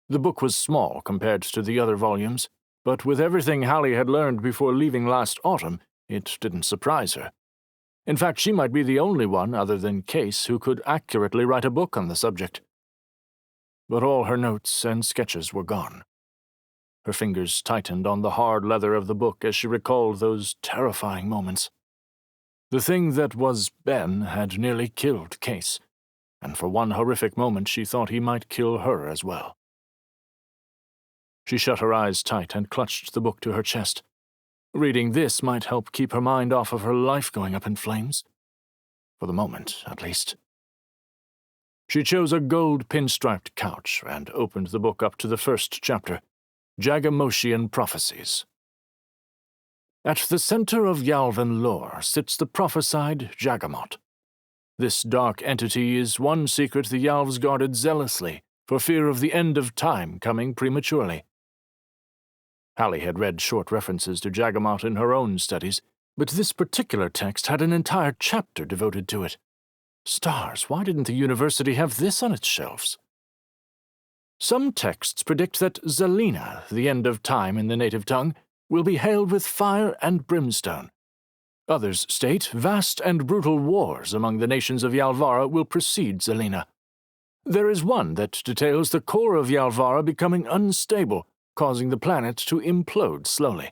The book was small compared to the other volumes, but with everything Hallie had learned before leaving last autumn, it didn't surprise her. In fact, she might be the only one other than Kase who could accurately write a book on the subject. But all her notes and sketches were gone. Her fingers tightened on the hard leather of the book as she recalled those terrifying moments. The thing that was Ben had nearly killed Kase, and for one horrific moment she thought he might kill her as well. She shut her eyes tight and clutched the book to her chest. Reading this might help keep her mind off of her life going up in flames. For the moment, at least. She chose a gold pinstriped couch and opened the book up to the first chapter, Jagamoshian Prophecies. At the center of Yalvan lore sits the prophesied Jagamot. This dark entity is one secret the Yalvs guarded zealously for fear of the end of time coming prematurely. Hallie had read short references to Jagamot in her own studies, but this particular text had an entire chapter devoted to it. Stars, why didn't the university have this on its shelves? Some texts predict that Zelina, the end of time in the native tongue, will be hailed with fire and brimstone. Others state vast and brutal wars among the nations of Yalvara will precede Zelina. There is one that details the core of Yalvara becoming unstable, causing the planet to implode slowly.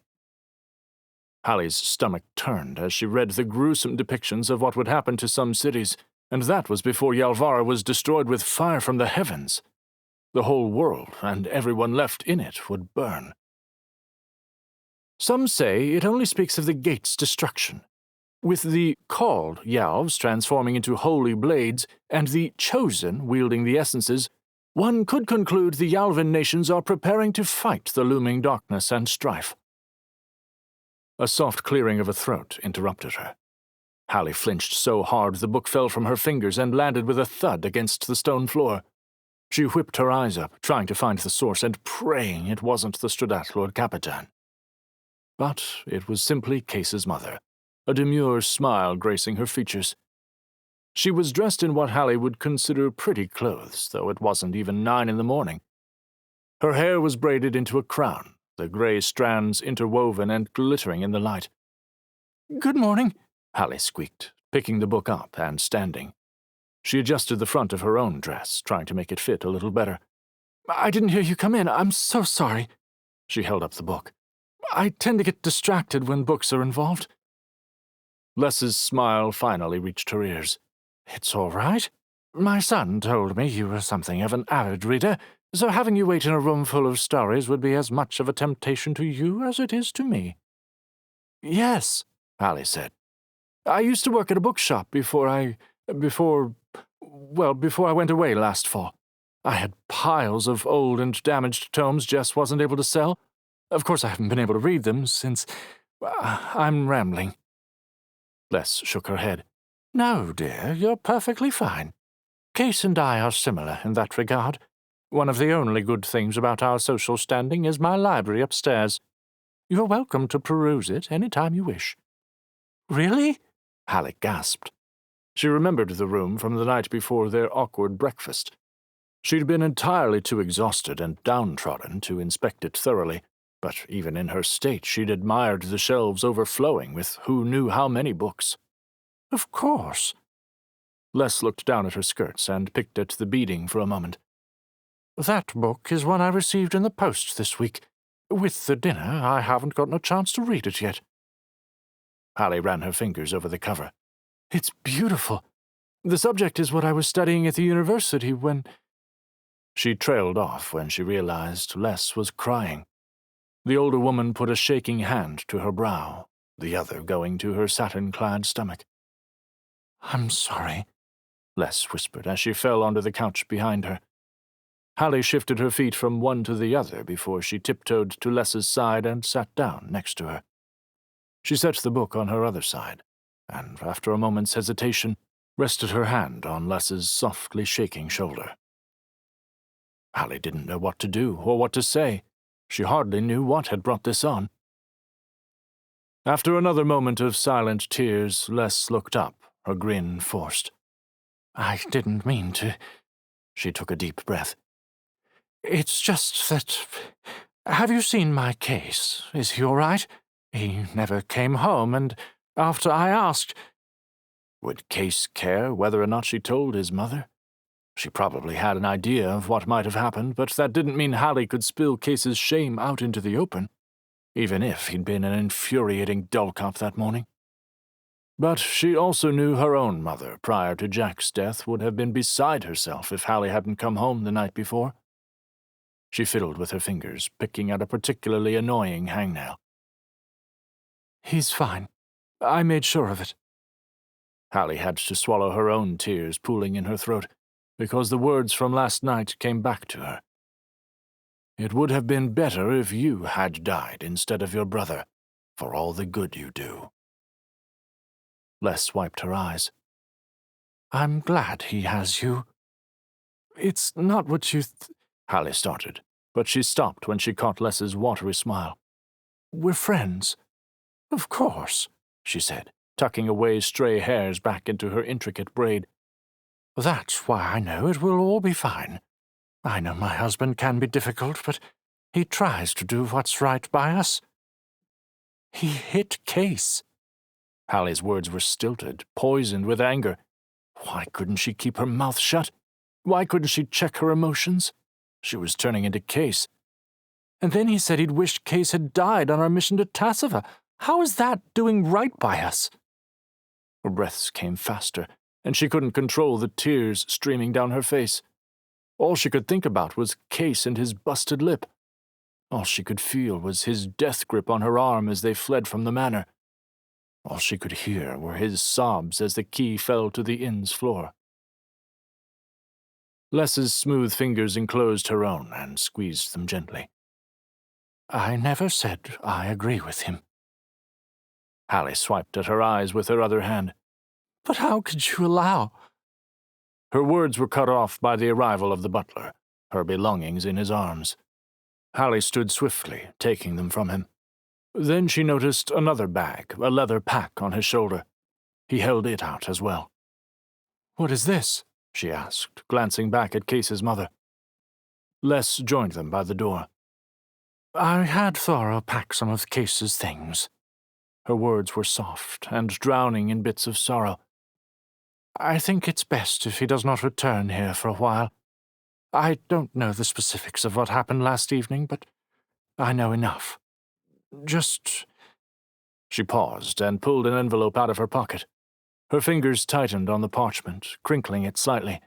Hallie's stomach turned as she read the gruesome depictions of what would happen to some cities, and that was before Yalvara was destroyed with fire from the heavens. The whole world and everyone left in it would burn. Some say it only speaks of the gate's destruction, with the called Yalvs transforming into holy blades and the chosen wielding the essences. One could conclude the Yalvan nations are preparing to fight the looming darkness and strife. A soft clearing of a throat interrupted her. Hallie flinched so hard the book fell from her fingers and landed with a thud against the stone floor. She whipped her eyes up, trying to find the source and praying it wasn't the Stradat Lord Capitan. But it was simply Kase's mother, a demure smile gracing her features. She was dressed in what Hallie would consider pretty clothes, though it wasn't even 9 in the morning. Her hair was braided into a crown, the gray strands interwoven and glittering in the light. "Good morning," Hallie squeaked, picking the book up and standing. She adjusted the front of her own dress, trying to make it fit a little better. "I didn't hear you come in. I'm so sorry." She held up the book. "I tend to get distracted when books are involved." Les's smile finally reached her ears. "It's all right. My son told me you were something of an avid reader, so having you wait in a room full of stories would be as much of a temptation to you as it is to me." "Yes," Hallie said. "I used to work at a bookshop before I went away last fall. I had piles of old and damaged tomes Jess wasn't able to sell. Of course I haven't been able to read them since... I'm rambling." Les shook her head. "No, dear, you're perfectly fine. Kase and I are similar in that regard. One of the only good things about our social standing is my library upstairs. You're welcome to peruse it any time you wish." "Really?" Hallie gasped. She remembered the room from the night before their awkward breakfast. She'd been entirely too exhausted and downtrodden to inspect it thoroughly, but even in her state she'd admired the shelves overflowing with who knew how many books. "Of course." Les looked down at her skirts and picked at the beading for a moment. "That book is one I received in the post this week. With the dinner, I haven't gotten a chance to read it yet." Hallie ran her fingers over the cover. "It's beautiful. The subject is what I was studying at the university when—" She trailed off when she realized Les was crying. The older woman put a shaking hand to her brow, the other going to her satin-clad stomach. "I'm sorry," Les whispered as she fell onto the couch behind her. Hallie shifted her feet from one to the other before she tiptoed to Les's side and sat down next to her. She set the book on her other side, and after a moment's hesitation, rested her hand on Les's softly shaking shoulder. Hallie didn't know what to do or what to say. She hardly knew what had brought this on. After another moment of silent tears, Les looked up, her grin forced. "I didn't mean to." She took a deep breath. "It's just that... Have you seen my Kase? Is he all right? He never came home, and after I asked—" Would Kase care whether or not she told his mother? She probably had an idea of what might have happened, but that didn't mean Hallie could spill Kase's shame out into the open, even if he'd been an infuriating dullcop that morning. But she also knew her own mother prior to Jack's death would have been beside herself if Hallie hadn't come home the night before. She fiddled with her fingers, picking at a particularly annoying hangnail. "He's fine. I made sure of it." Hallie had to swallow her own tears pooling in her throat, because the words from last night came back to her. "It would have been better if you had died instead of your brother, for all the good you do." Les wiped her eyes. "I'm glad he has you." "It's not what you Hallie started, but she stopped when she caught Les's watery smile. "We're friends." "Of course," she said, tucking away stray hairs back into her intricate braid. "That's why I know it will all be fine. I know my husband can be difficult, but he tries to do what's right by us." "He hit Kase." Hallie's words were stilted, poisoned with anger. Why couldn't she keep her mouth shut? Why couldn't she check her emotions? She was turning into Kase. "And then he said he'd wished Kase had died on our mission to Tassava. How is that doing right by us?" Her breaths came faster, and she couldn't control the tears streaming down her face. All she could think about was Kase and his busted lip. All she could feel was his death grip on her arm as they fled from the manor. All she could hear were his sobs as the key fell to the inn's floor. Les's smooth fingers enclosed her own and squeezed them gently. "I never said I agree with him." Hallie swiped at her eyes with her other hand. "But how could you allow—" Her words were cut off by the arrival of the butler, her belongings in his arms. Hallie stood swiftly, taking them from him. Then she noticed another bag, a leather pack on his shoulder. He held it out as well. "What is this?" she asked, glancing back at Kase's mother. Les joined them by the door. "I had Thora pack some of Kase's things." Her words were soft and drowning in bits of sorrow. "I think it's best if he does not return here for a while. I don't know the specifics of what happened last evening, but I know enough. Just—" She paused and pulled an envelope out of her pocket. Her fingers tightened on the parchment, crinkling it slightly.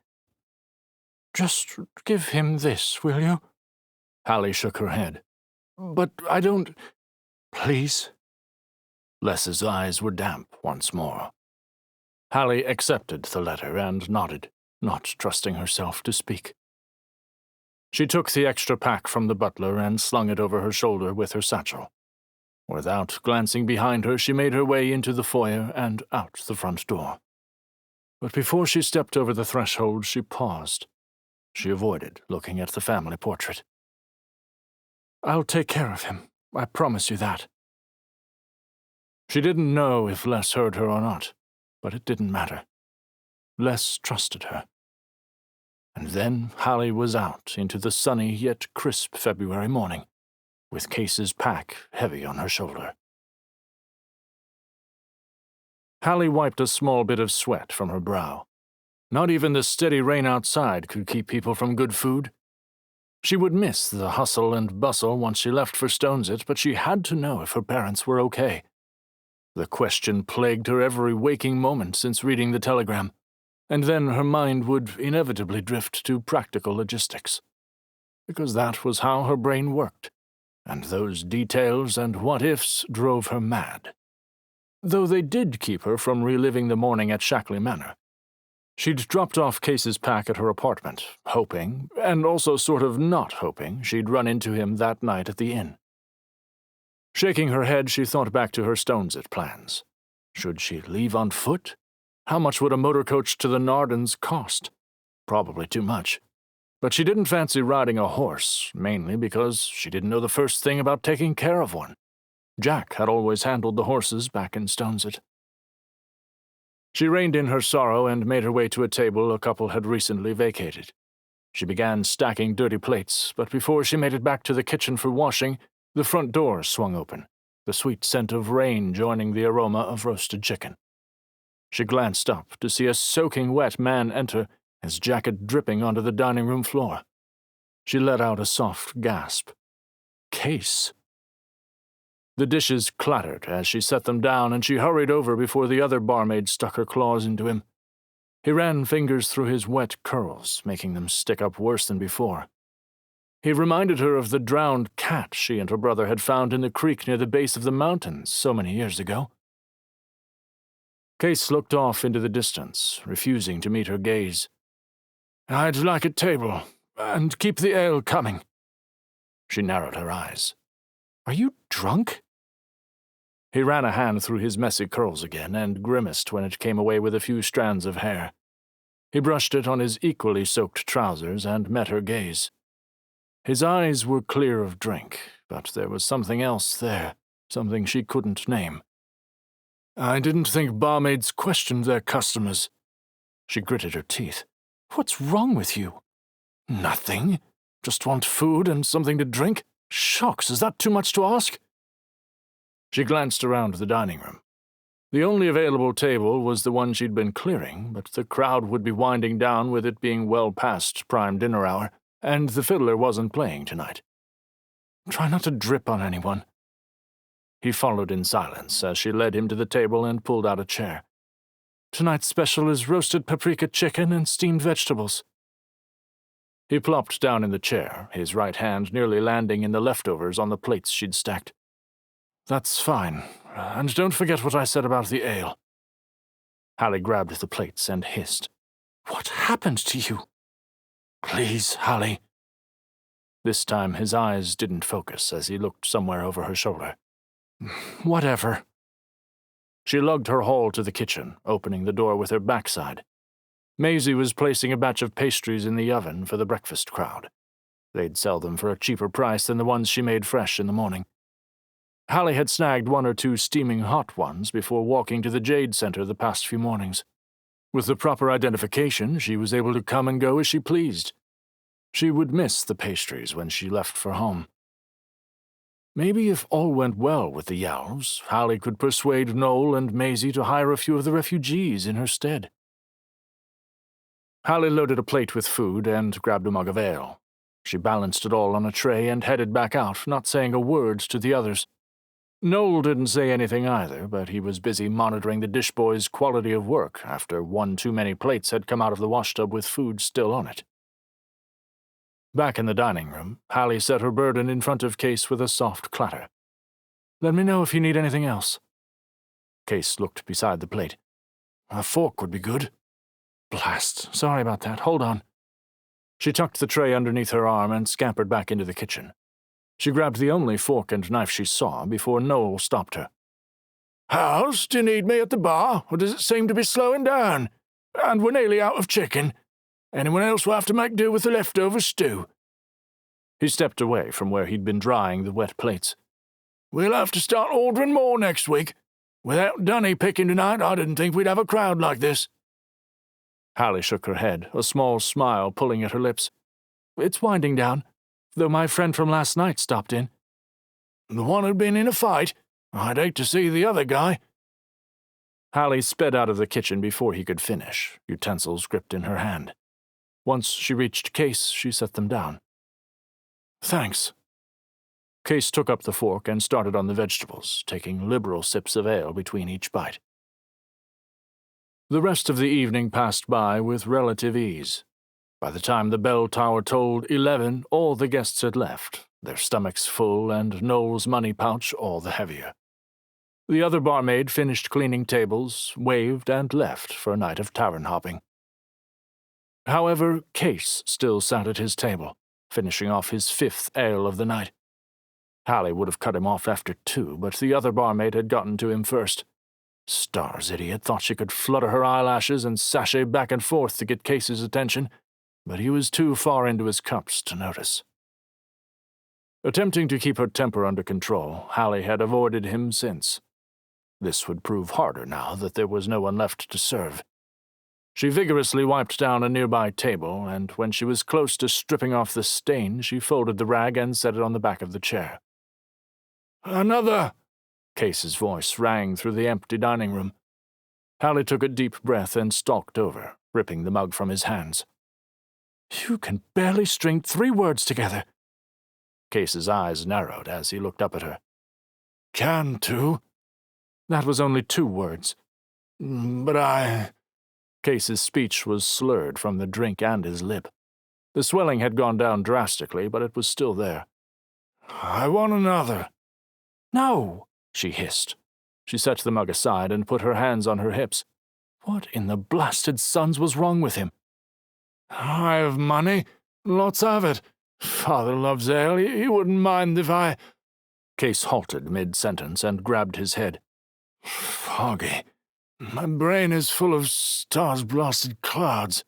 "Just give him this, will you?" Hallie shook her head. "But I don't—" "Please?" Les's eyes were damp once more. Hallie accepted the letter and nodded, not trusting herself to speak. She took the extra pack from the butler and slung it over her shoulder with her satchel. Without glancing behind her, she made her way into the foyer and out the front door. But before she stepped over the threshold, she paused. She avoided looking at the family portrait. "I'll take care of him. I promise you that." She didn't know if Les heard her or not, but it didn't matter. Les trusted her. And then Hallie was out into the sunny yet crisp February morning, with Kase's pack heavy on her shoulder. Hallie wiped a small bit of sweat from her brow. Not even the steady rain outside could keep people from good food. She would miss the hustle and bustle once she left for Stonesit, but she had to know if her parents were okay. The question plagued her every waking moment since reading the telegram, and then her mind would inevitably drift to practical logistics. Because that was how her brain worked, and those details and what-ifs drove her mad. Though they did keep her from reliving the morning at Shackley Manor. She'd dropped off Kase's pack at her apartment, hoping, and also sort of not hoping, she'd run into him that night at the inn. Shaking her head, she thought back to her Stonesit plans. Should she leave on foot? How much would a motor coach to the Nardens cost? Probably too much. But she didn't fancy riding a horse, mainly because she didn't know the first thing about taking care of one. Jack had always handled the horses back in Stonesit. She reined in her sorrow and made her way to a table a couple had recently vacated. She began stacking dirty plates, but before she made it back to the kitchen for washing, the front door swung open, the sweet scent of rain joining the aroma of roasted chicken. She glanced up to see a soaking wet man enter, his jacket dripping onto the dining room floor. She let out a soft gasp. Kase. The dishes clattered as she set them down, and she hurried over before the other barmaid stuck her claws into him. He ran fingers through his wet curls, making them stick up worse than before. He reminded her of the drowned cat she and her brother had found in the creek near the base of the mountains so many years ago. Kase looked off into the distance, refusing to meet her gaze. "I'd like a table, and keep the ale coming." She narrowed her eyes. "Are you drunk?" He ran a hand through his messy curls again and grimaced when it came away with a few strands of hair. He brushed it on his equally soaked trousers and met her gaze. His eyes were clear of drink, but there was something else there, something she couldn't name. "I didn't think barmaids questioned their customers." She gritted her teeth. "What's wrong with you?" "Nothing. Just want food and something to drink. Shucks, is that too much to ask?" She glanced around the dining room. The only available table was the one she'd been clearing, but the crowd would be winding down with it being well past prime dinner hour, and the fiddler wasn't playing tonight. "Try not to drip on anyone." He followed in silence as she led him to the table and pulled out a chair. "Tonight's special is roasted paprika chicken and steamed vegetables." He plopped down in the chair, his right hand nearly landing in the leftovers on the plates she'd stacked. "That's fine, and don't forget what I said about the ale." Hallie grabbed the plates and hissed. "What happened to you?" "Please, Hallie." This time his eyes didn't focus as he looked somewhere over her shoulder. "Whatever." She lugged her haul to the kitchen, opening the door with her backside. Maisie was placing a batch of pastries in the oven for the breakfast crowd. They'd sell them for a cheaper price than the ones she made fresh in the morning. Hallie had snagged one or two steaming hot ones before walking to the Jayde Center the past few mornings. With the proper identification, she was able to come and go as she pleased. She would miss the pastries when she left for home. Maybe if all went well with the Yalvs, Hallie could persuade Noel and Maisie to hire a few of the refugees in her stead. Hallie loaded a plate with food and grabbed a mug of ale. She balanced it all on a tray and headed back out, not saying a word to the others. Noel didn't say anything either, but he was busy monitoring the dish boy's quality of work after one too many plates had come out of the washtub with food still on it. Back in the dining room, Hallie set her burden in front of Kase with a soft clatter. "Let me know if you need anything else." Kase looked beside the plate. "A fork would be good." "Blast, sorry about that, hold on." She tucked the tray underneath her arm and scampered back into the kitchen. She grabbed the only fork and knife she saw before Noel stopped her. "House, do you need me at the bar, or does it seem to be slowing down? And we're nearly out of chicken. Anyone else will have to make do with the leftover stew." He stepped away from where he'd been drying the wet plates. "We'll have to start ordering more next week. Without Dunny picking tonight, I didn't think we'd have a crowd like this." Hallie shook her head, a small smile pulling at her lips. "It's winding down, though my friend from last night stopped in." "The one who'd been in a fight? I'd hate to see the other guy." Hallie sped out of the kitchen before he could finish, utensils gripped in her hand. Once she reached Kase, she set them down. "Thanks." Kase took up the fork and started on the vegetables, taking liberal sips of ale between each bite. The rest of the evening passed by with relative ease. By the time the bell tower tolled 11, all the guests had left, their stomachs full and Noel's money pouch all the heavier. The other barmaid finished cleaning tables, waved, and left for a night of tavern hopping. However, Kase still sat at his table, finishing off his 5th ale of the night. Hallie would have cut him off after 2, but the other barmaid had gotten to him first. Stars idiot thought she could flutter her eyelashes and sashay back and forth to get Kase's attention, but he was too far into his cups to notice. Attempting to keep her temper under control, Hallie had avoided him since. This would prove harder now that there was no one left to serve. She vigorously wiped down a nearby table, and when she was close to stripping off the stain, she folded the rag and set it on the back of the chair. "Another!" Kase's voice rang through the empty dining room. Hallie took a deep breath and stalked over, ripping the mug from his hands. "You can barely string 3 words together." Kase's eyes narrowed as he looked up at her. "Can too." "That was only 2 words." "But I—" Kase's speech was slurred from the drink and his lip. The swelling had gone down drastically, but it was still there. "I want another." "No," she hissed. She set the mug aside and put her hands on her hips. What in the blasted suns was wrong with him? "I have money, lots of it. Father loves ale, he wouldn't mind if I—" Kase halted mid-sentence and grabbed his head. "Foggy. My brain is full of stars-blasted clouds."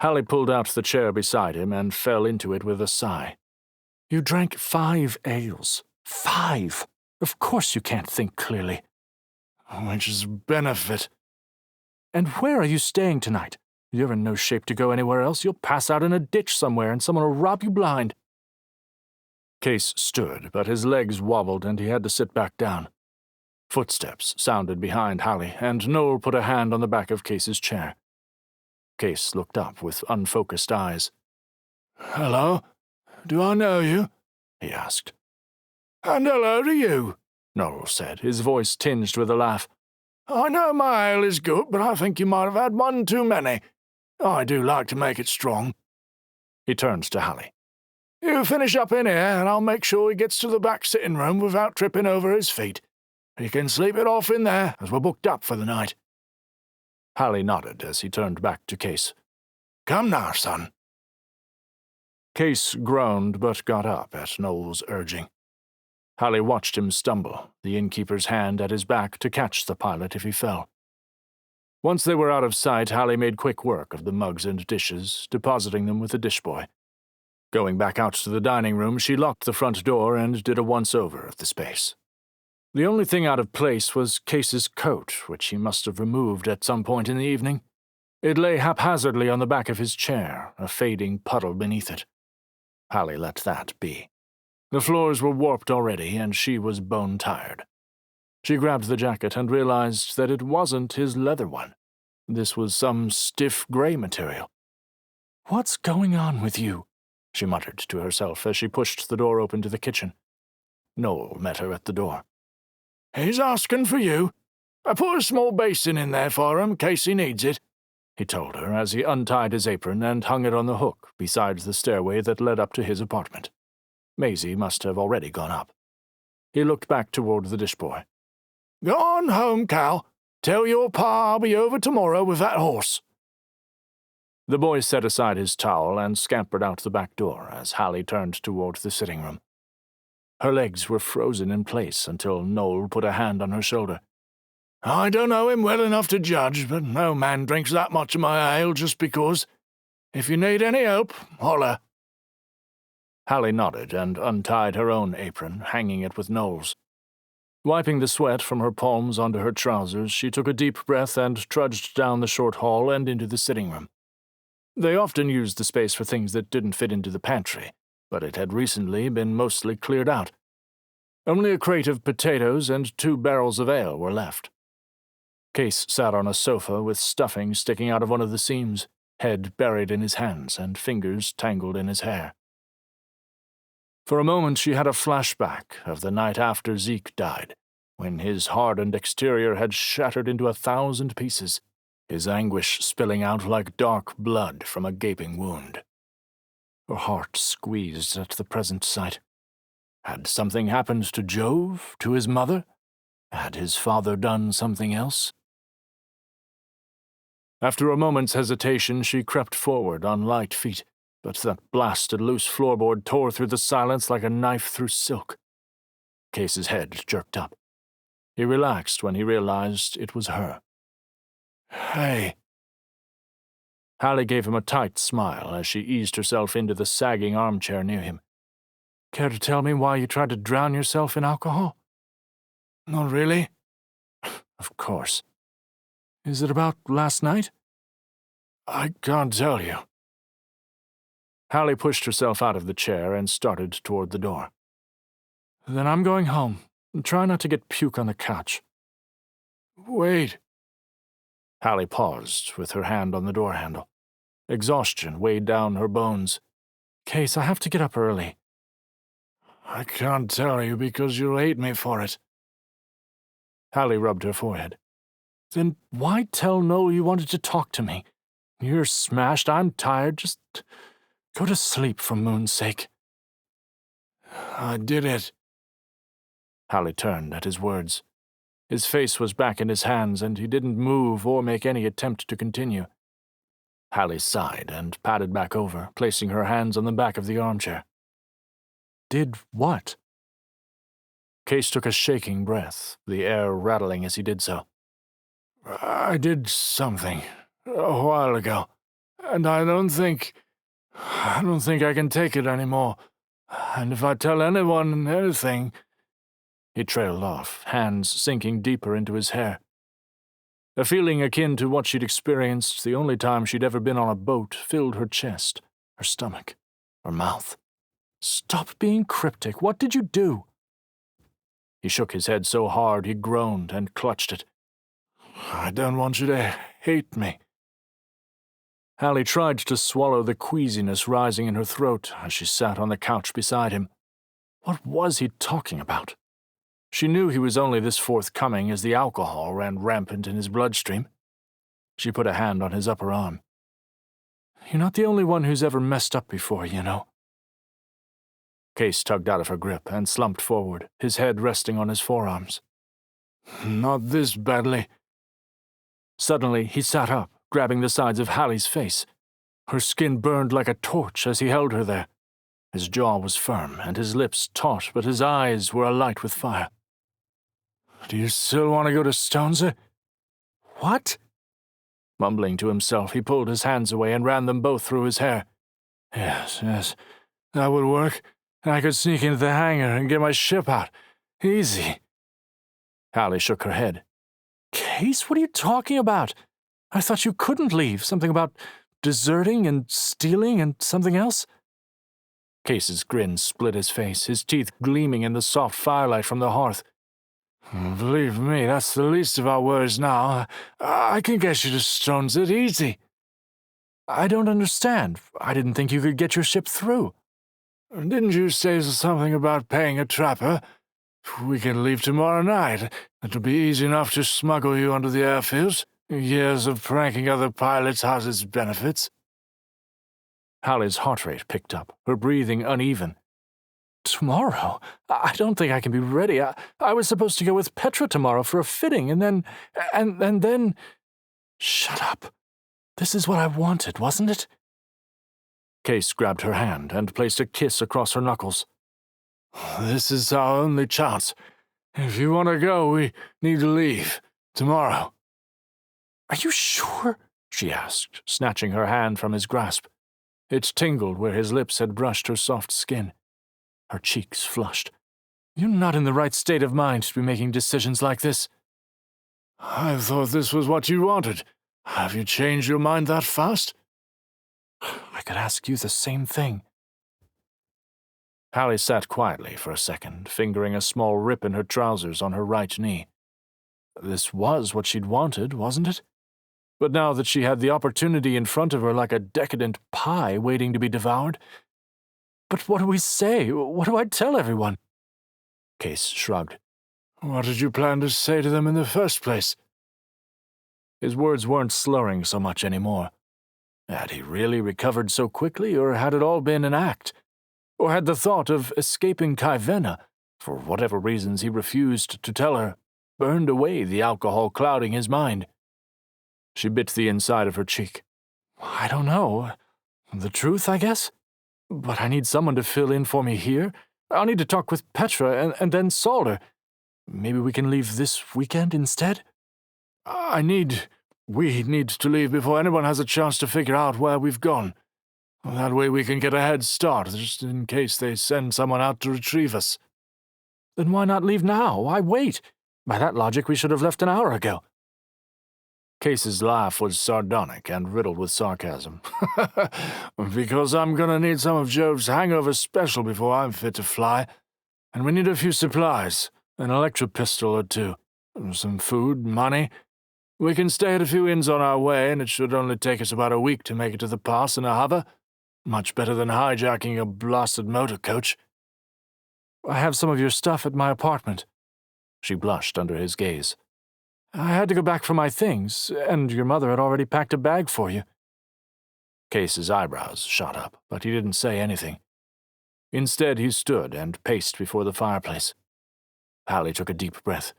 Hallie pulled out the chair beside him and fell into it with a sigh. "You drank 5 ales. 5! Of course you can't think clearly." "Which is a benefit." "And where are you staying tonight? You're in no shape to go anywhere else. You'll pass out in a ditch somewhere and someone will rob you blind." Kase stood, but his legs wobbled and he had to sit back down. Footsteps sounded behind Hallie, and Noel put a hand on the back of Kase's chair. Kase looked up with unfocused eyes. "Hello? Do I know you?" he asked. "And hello to you," Noel said, his voice tinged with a laugh. "I know my ale is good, but I think you might have had one too many. I do like to make it strong." He turned to Hallie. "You finish up in here, and I'll make sure he gets to the back sitting room without tripping over his feet. He can sleep it off in there, as we're booked up for the night." Hallie nodded as he turned back to Kase. "Come now, son." Kase groaned but got up at Noel's urging. Hallie watched him stumble, the innkeeper's hand at his back to catch the pilot if he fell. Once they were out of sight, Hallie made quick work of the mugs and dishes, depositing them with the dishboy. Going back out to the dining room, she locked the front door and did a once-over of the space. The only thing out of place was Kase's coat, which he must have removed at some point in the evening. It lay haphazardly on the back of his chair, a fading puddle beneath it. Hallie let that be. The floors were warped already, and she was bone-tired. She grabbed the jacket and realized that it wasn't his leather one. This was some stiff gray material. "What's going on with you?" she muttered to herself as she pushed the door open to the kitchen. Noel met her at the door. "He's asking for you. I put a small basin in there for him in case he needs it," he told her as he untied his apron and hung it on the hook beside the stairway that led up to his apartment. Maisie must have already gone up. He looked back toward the dishboy. "Go on home, Cal. Tell your pa I'll be over tomorrow with that horse." The boy set aside his towel and scampered out the back door as Hallie turned toward the sitting room. Her legs were frozen in place until Noel put a hand on her shoulder. "I don't know him well enough to judge, but no man drinks that much of my ale just because. If you need any help, holler." Hallie nodded and untied her own apron, hanging it with Knowles. Wiping the sweat from her palms onto her trousers, she took a deep breath and trudged down the short hall and into the sitting room. They often used the space for things that didn't fit into the pantry, but it had recently been mostly cleared out. Only a crate of potatoes and 2 barrels of ale were left. Kase sat on a sofa with stuffing sticking out of one of the seams, head buried in his hands and fingers tangled in his hair. For a moment she had a flashback of the night after Zeke died, when his hardened exterior had shattered into 1,000 pieces, his anguish spilling out like dark blood from a gaping wound. Her heart squeezed at the present sight. Had something happened to Jove, to his mother? Had his father done something else? After a moment's hesitation, she crept forward on light feet, but that blasted loose floorboard tore through the silence like a knife through silk. Kase's head jerked up. He relaxed when he realized it was her. "Hey." Hallie gave him a tight smile as she eased herself into the sagging armchair near him. "Care to tell me why you tried to drown yourself in alcohol?" "Not really." "Of course. Is it about last night?" "I can't tell you." Hallie pushed herself out of the chair and started toward the door. "Then I'm going home. Try not to get puke on the couch." "Wait." Hallie paused, with her hand on the door handle. Exhaustion weighed down her bones. "Kase, I have to get up early." "I can't tell you because you'll hate me for it." Hallie rubbed her forehead. "Then why tell Noel you wanted to talk to me? You're smashed, I'm tired, just go to sleep for moon's sake." "I did it." Hallie turned at his words. His face was back in his hands, and he didn't move or make any attempt to continue. Hallie sighed and padded back over, placing her hands on the back of the armchair. "Did what?" Kase took a shaking breath, the air rattling as he did so. "I did something a while ago, and I don't think I can take it anymore. And if I tell anyone anything—" He trailed off, hands sinking deeper into his hair. A feeling akin to what she'd experienced the only time she'd ever been on a boat filled her chest, her stomach, her mouth. "Stop being cryptic. What did you do?" He shook his head so hard he groaned and clutched it. "I don't want you to hate me." Hallie tried to swallow the queasiness rising in her throat as she sat on the couch beside him. What was he talking about? She knew he was only this forthcoming as the alcohol ran rampant in his bloodstream. She put a hand on his upper arm. "You're not the only one who's ever messed up before, you know." Kase tugged out of her grip and slumped forward, his head resting on his forearms. "Not this badly." Suddenly, he sat up, grabbing the sides of Hallie's face. Her skin burned like a torch as he held her there. His jaw was firm and his lips taut, but his eyes were alight with fire. "Do you still want to go to Stonesy?" "What?" Mumbling to himself, he pulled his hands away and ran them both through his hair. Yes, that would work. I could sneak into the hangar and get my ship out. Easy." Hallie shook her head. "Kase, what are you talking about? I thought you couldn't leave. Something about deserting and stealing and something else?" Kase's grin split his face, his teeth gleaming in the soft firelight from the hearth. "Believe me, that's the least of our worries now. I can get you to Stonesy easy." "I don't understand. I didn't think you could get your ship through." "Didn't you say something about paying a trapper? We can leave tomorrow night. It'll be easy enough to smuggle you onto the airfields. Years of pranking other pilots has its benefits." Hallie's heart rate picked up, her breathing uneven. "Tomorrow? I don't think I can be ready. I was supposed to go with Petra tomorrow for a fitting, and then... Shut up. This is what I wanted, wasn't it?" Kase grabbed her hand and placed a kiss across her knuckles. "This is our only chance. If you want to go, we need to leave. Tomorrow." "Are you sure?" she asked, snatching her hand from his grasp. It tingled where his lips had brushed her soft skin. Her cheeks flushed. "You're not in the right state of mind to be making decisions like this." "I thought this was what you wanted. Have you changed your mind that fast?" "I could ask you the same thing." Hallie sat quietly for a second, fingering a small rip in her trousers on her right knee. This was what she'd wanted, wasn't it? But now that she had the opportunity in front of her like a decadent pie waiting to be devoured... But what do we say? What do I tell everyone? Kase shrugged. "What did you plan to say to them in the first place?" His words weren't slurring so much anymore. Had he really recovered so quickly, or had it all been an act? Or had the thought of escaping Kaivena, for whatever reasons he refused to tell her, burned away the alcohol clouding his mind? She bit the inside of her cheek. "I don't know. The truth, I guess? But I need someone to fill in for me here. I'll need to talk with Petra and then Salder. Maybe we can leave this weekend instead?" We need to leave before anyone has a chance to figure out where we've gone. That way we can get a head start, just in case they send someone out to retrieve us." "Then why not leave now? Why wait? By that logic, we should have left an hour ago." Kase's laugh was sardonic and riddled with sarcasm. "Because I'm gonna need some of Jove's hangover special before I'm fit to fly. And we need a few supplies, an electro-pistol or two, some food, money. We can stay at a few inns on our way, and it should only take us about a week to make it to the pass in a hover. Much better than hijacking a blasted motor coach." "I have some of your stuff at my apartment." She blushed under his gaze. "I had to go back for my things, and your mother had already packed a bag for you." Kase's eyebrows shot up, but he didn't say anything. Instead, he stood and paced before the fireplace. Hallie took a deep breath.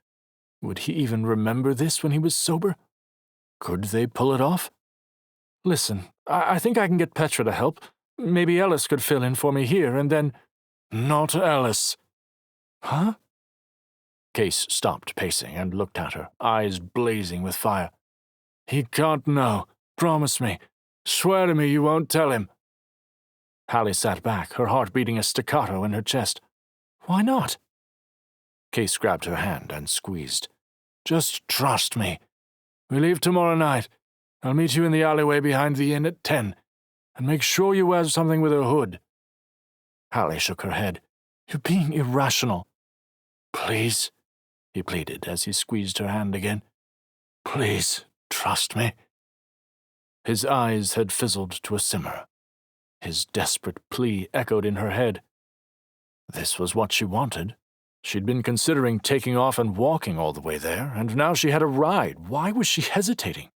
Would he even remember this when he was sober? Could they pull it off? "Listen, I think I can get Petra to help. Maybe Ellis could fill in for me here, and then—" "Not Ellis." "Huh?" Kase stopped pacing and looked at her, eyes blazing with fire. "He can't know. Promise me. Swear to me you won't tell him." Hallie sat back, her heart beating a staccato in her chest. "Why not?" Kase grabbed her hand and squeezed. "Just trust me. We leave tomorrow night. I'll meet you in the alleyway behind the inn at 10, and make sure you wear something with a hood." Hallie shook her head. "You're being irrational." "Please," he pleaded as he squeezed her hand again. "Please, trust me." His eyes had fizzled to a simmer. His desperate plea echoed in her head. This was what she wanted. She'd been considering taking off and walking all the way there, and now she had a ride. Why was she hesitating?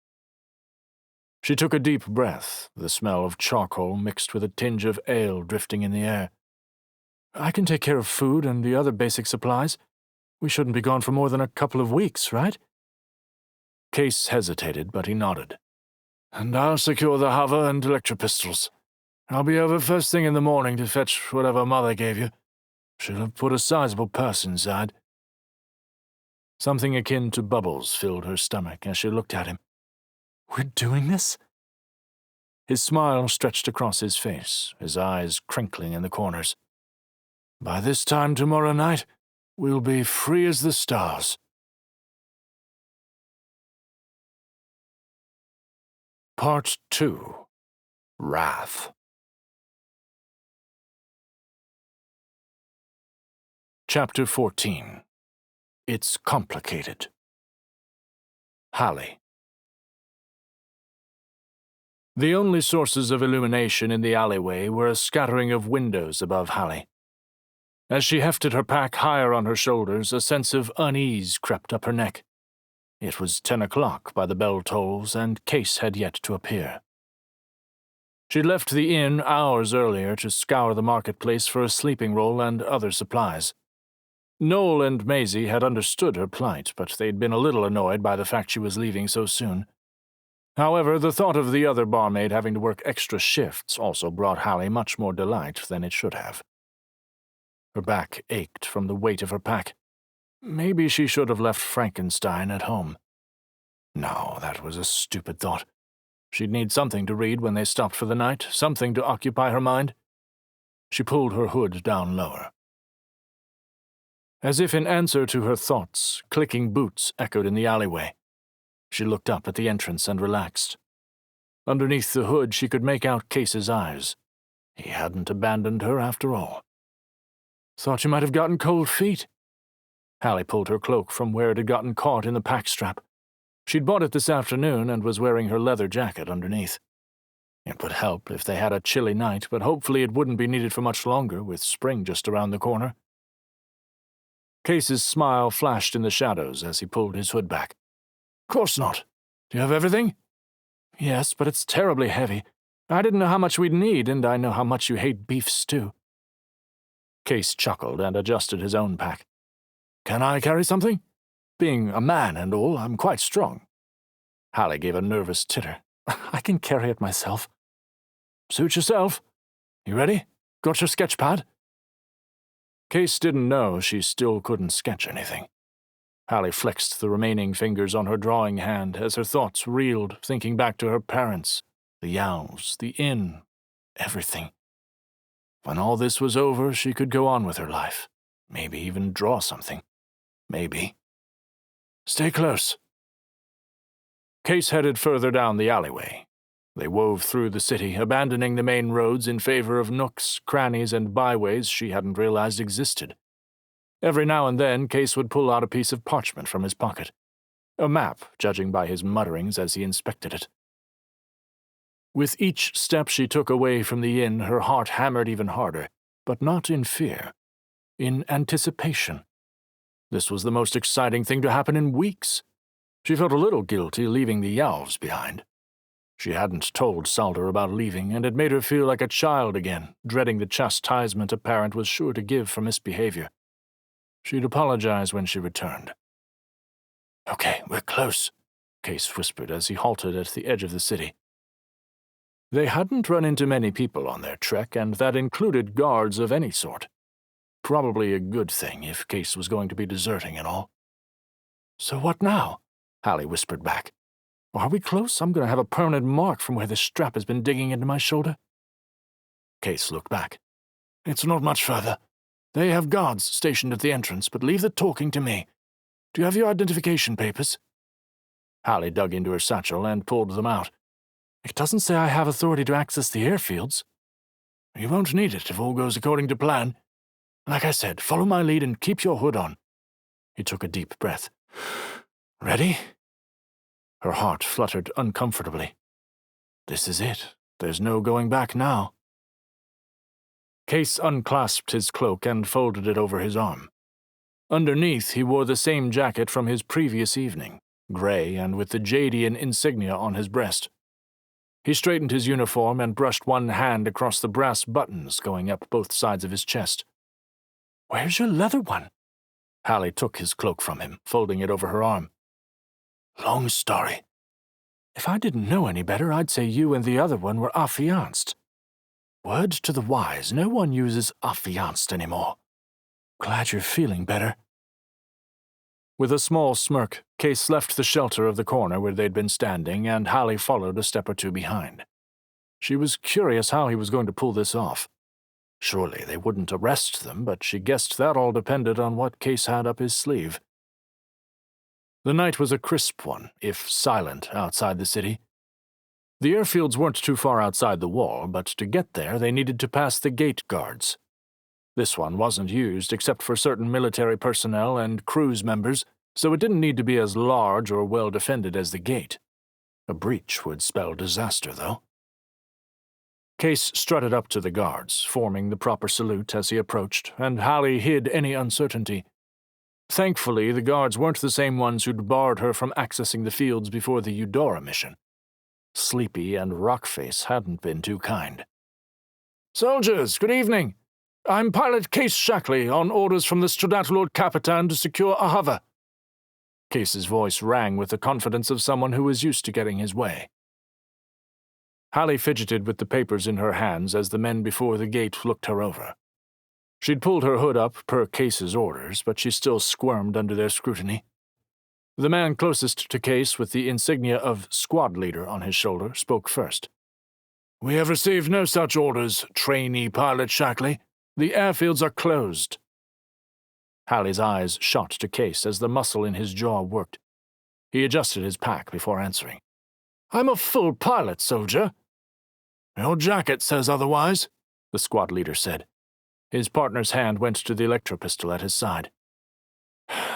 She took a deep breath, the smell of charcoal mixed with a tinge of ale drifting in the air. "I can take care of food and the other basic supplies. We shouldn't be gone for more than a couple of weeks, right?" Kase hesitated, but he nodded. "And I'll secure the hover and electro-pistols. I'll be over first thing in the morning to fetch whatever Mother gave you. She'll have put a sizable purse inside." Something akin to bubbles filled her stomach as she looked at him. "We're doing this?" His smile stretched across his face, his eyes crinkling in the corners. "By this time tomorrow night, we'll be free as the stars." Part 2. Wrath. Chapter 14. It's Complicated. Hallie. The only sources of illumination in the alleyway were a scattering of windows above Hallie. As she hefted her pack higher on her shoulders, a sense of unease crept up her neck. It was 10 o'clock by the bell tolls, and Kase had yet to appear. She'd left the inn hours earlier to scour the marketplace for a sleeping roll and other supplies. Noel and Maisie had understood her plight, but they'd been a little annoyed by the fact she was leaving so soon. However, the thought of the other barmaid having to work extra shifts also brought Hallie much more delight than it should have. Her back ached from the weight of her pack. Maybe she should have left Frankenstein at home. No, that was a stupid thought. She'd need something to read when they stopped for the night, something to occupy her mind. She pulled her hood down lower. As if in answer to her thoughts, clicking boots echoed in the alleyway. She looked up at the entrance and relaxed. Underneath the hood, she could make out Kase's eyes. He hadn't abandoned her after all. Thought you might have gotten cold feet. Hallie pulled her cloak from where it had gotten caught in the pack strap. She'd bought it this afternoon and was wearing her leather jacket underneath. It would help if they had a chilly night, but hopefully it wouldn't be needed for much longer, with spring just around the corner. Kase's smile flashed in the shadows as he pulled his hood back. Course not. Do you have everything? Yes, but it's terribly heavy. I didn't know how much we'd need, and I know how much you hate beef stew. Kase chuckled and adjusted his own pack. Can I carry something? Being a man and all, I'm quite strong. Hallie gave a nervous titter. I can carry it myself. Suit yourself. You ready? Got your sketch pad? Kase didn't know she still couldn't sketch anything. Hallie flexed the remaining fingers on her drawing hand as her thoughts reeled, thinking back to her parents, the Yalvs, the inn, everything. When all this was over, she could go on with her life. Maybe even draw something. Maybe. Stay close. Kase headed further down the alleyway. They wove through the city, abandoning the main roads in favor of nooks, crannies, and byways she hadn't realized existed. Every now and then, Kase would pull out a piece of parchment from his pocket. A map, judging by his mutterings as he inspected it. With each step she took away from the inn, her heart hammered even harder, but not in fear. In anticipation. This was the most exciting thing to happen in weeks. She felt a little guilty leaving the Yalvs behind. She hadn't told Salder about leaving, and it made her feel like a child again, dreading the chastisement a parent was sure to give for misbehavior. She'd apologize when she returned. Okay, we're close, Kase whispered as he halted at the edge of the city. They hadn't run into many people on their trek, and that included guards of any sort. Probably a good thing if Kase was going to be deserting and all. So what now? Hallie whispered back. Are we close? I'm going to have a permanent mark from where this strap has been digging into my shoulder. Kase looked back. It's not much further. They have guards stationed at the entrance, but leave the talking to me. Do you have your identification papers? Hallie dug into her satchel and pulled them out. It doesn't say I have authority to access the airfields. You won't need it if all goes according to plan. Like I said, follow my lead and keep your hood on. He took a deep breath. Ready? Her heart fluttered uncomfortably. This is it. There's no going back now. Kase unclasped his cloak and folded it over his arm. Underneath, he wore the same jacket from his previous evening, gray and with the Jaydian insignia on his breast. He straightened his uniform and brushed one hand across the brass buttons going up both sides of his chest. Where's your leather one? Hallie took his cloak from him, folding it over her arm. Long story. If I didn't know any better, I'd say you and the other one were affianced. Word to the wise, no one uses affianced anymore. Glad you're feeling better. With a small smirk, Kase left the shelter of the corner where they'd been standing, and Hallie followed a step or two behind. She was curious how he was going to pull this off. Surely they wouldn't arrest them, but she guessed that all depended on what Kase had up his sleeve. The night was a crisp one, if silent, outside the city. The airfields weren't too far outside the wall, but to get there they needed to pass the gate guards. This one wasn't used except for certain military personnel and cruise members, so it didn't need to be as large or well defended as the gate. A breach would spell disaster, though. Kase strutted up to the guards, forming the proper salute as he approached, and Hallie hid any uncertainty. Thankfully, the guards weren't the same ones who'd barred her from accessing the fields before the Eudora mission. Sleepy and Rockface hadn't been too kind. Soldiers, good evening. I'm pilot Kase Shackley, on orders from the Stradatlord Capitan to secure a hover. Kase's voice rang with the confidence of someone who was used to getting his way. Hallie fidgeted with the papers in her hands as the men before the gate looked her over. She'd pulled her hood up per Kase's orders, but she still squirmed under their scrutiny. The man closest to Kase, with the insignia of squad leader on his shoulder, spoke first. "We have received no such orders, trainee pilot Shackley. The airfields are closed." Hallie's eyes shot to Kase as the muscle in his jaw worked. He adjusted his pack before answering. "I'm a full pilot, soldier." "Your jacket says otherwise," the squad leader said. His partner's hand went to the electropistol at his side.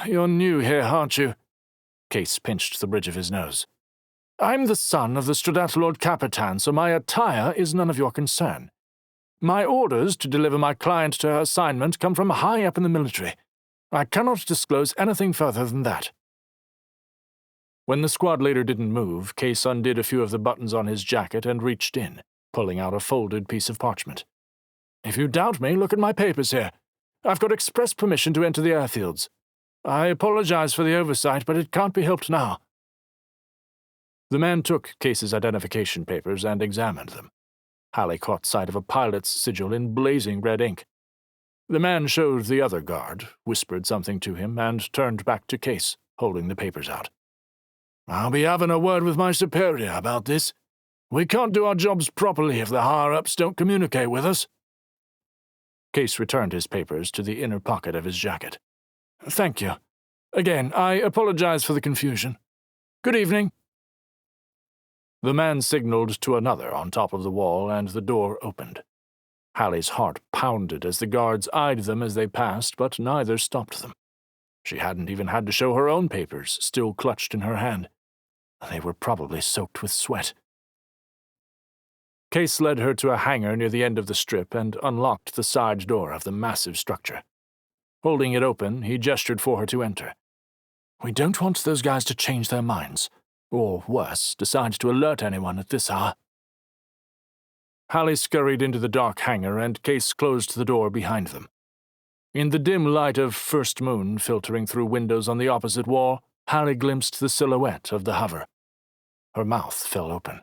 "You're new here, aren't you?" Kase pinched the bridge of his nose. "I'm the son of the Stradatlord Capitan, so my attire is none of your concern. My orders to deliver my client to her assignment come from high up in the military. I cannot disclose anything further than that." When the squad leader didn't move, Kase undid a few of the buttons on his jacket and reached in, pulling out a folded piece of parchment. "If you doubt me, look at my papers here. I've got express permission to enter the airfields. I apologize for the oversight, but it can't be helped now." The man took Kase's identification papers and examined them. Hallie caught sight of a pilot's sigil in blazing red ink. The man showed the other guard, whispered something to him, and turned back to Kase, holding the papers out. "I'll be having a word with my superior about this. We can't do our jobs properly if the higher-ups don't communicate with us." Kase returned his papers to the inner pocket of his jacket. "Thank you. Again, I apologize for the confusion. Good evening." The man signaled to another on top of the wall, and the door opened. Hallie's heart pounded as the guards eyed them as they passed, but neither stopped them. She hadn't even had to show her own papers, still clutched in her hand. They were probably soaked with sweat. Kase led her to a hangar near the end of the strip and unlocked the side door of the massive structure. Holding it open, he gestured for her to enter. "We don't want those guys to change their minds, or worse, decide to alert anyone at this hour." Hallie scurried into the dark hangar, and Kase closed the door behind them. In the dim light of first moon filtering through windows on the opposite wall, Hallie glimpsed the silhouette of the hover. Her mouth fell open.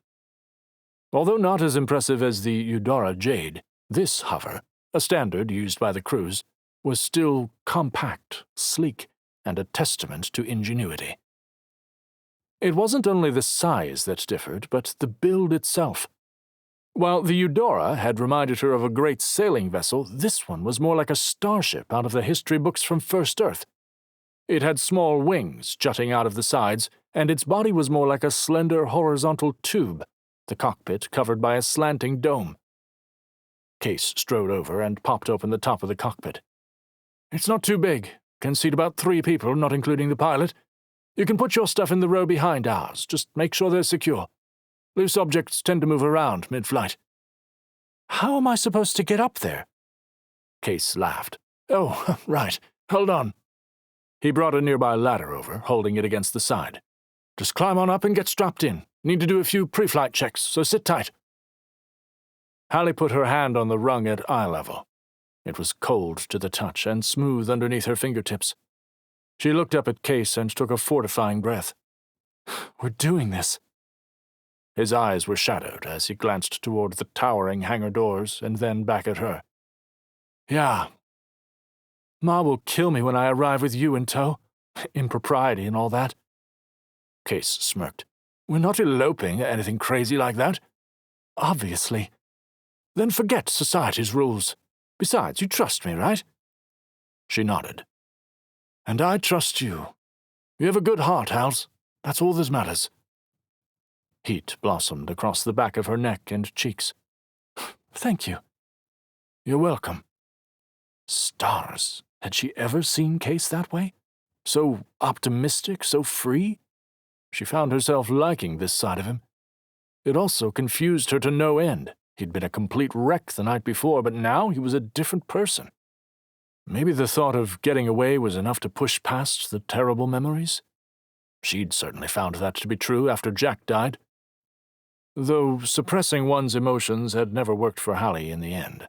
Although not as impressive as the Yalvara Jayde, this hover, a standard used by the crews, was still compact, sleek, and a testament to ingenuity. It wasn't only the size that differed, but the build itself. While the Yalvara had reminded her of a great sailing vessel, this one was more like a starship out of the history books from First Earth. It had small wings jutting out of the sides, and its body was more like a slender horizontal tube, the cockpit covered by a slanting dome. Kase strode over and popped open the top of the cockpit. "It's not too big. Can seat about 3 people, not including the pilot. You can put your stuff in the row behind ours. Just make sure they're secure. Loose objects tend to move around mid-flight." "How am I supposed to get up there?" Kase laughed. "Oh, right. Hold on." He brought a nearby ladder over, holding it against the side. "Just climb on up and get strapped in. Need to do a few pre-flight checks, so sit tight." Hallie put her hand on the rung at eye level. It was cold to the touch and smooth underneath her fingertips. She looked up at Kase and took a fortifying breath. "We're doing this." His eyes were shadowed as he glanced toward the towering hangar doors and then back at her. "Yeah. Ma will kill me when I arrive with you in tow. Impropriety and all that." Kase smirked. "We're not eloping or anything crazy like that." "Obviously." "Then forget society's rules. Besides, you trust me, right?" She nodded. "And I trust you. You have a good heart, Hals. That's all that matters." Heat blossomed across the back of her neck and cheeks. "Thank you." "You're welcome." Stars. Had she ever seen Kase that way? So optimistic, so free? She found herself liking this side of him. It also confused her to no end. He'd been a complete wreck the night before, but now he was a different person. Maybe the thought of getting away was enough to push past the terrible memories? She'd certainly found that to be true after Jack died. Though suppressing one's emotions had never worked for Hallie in the end.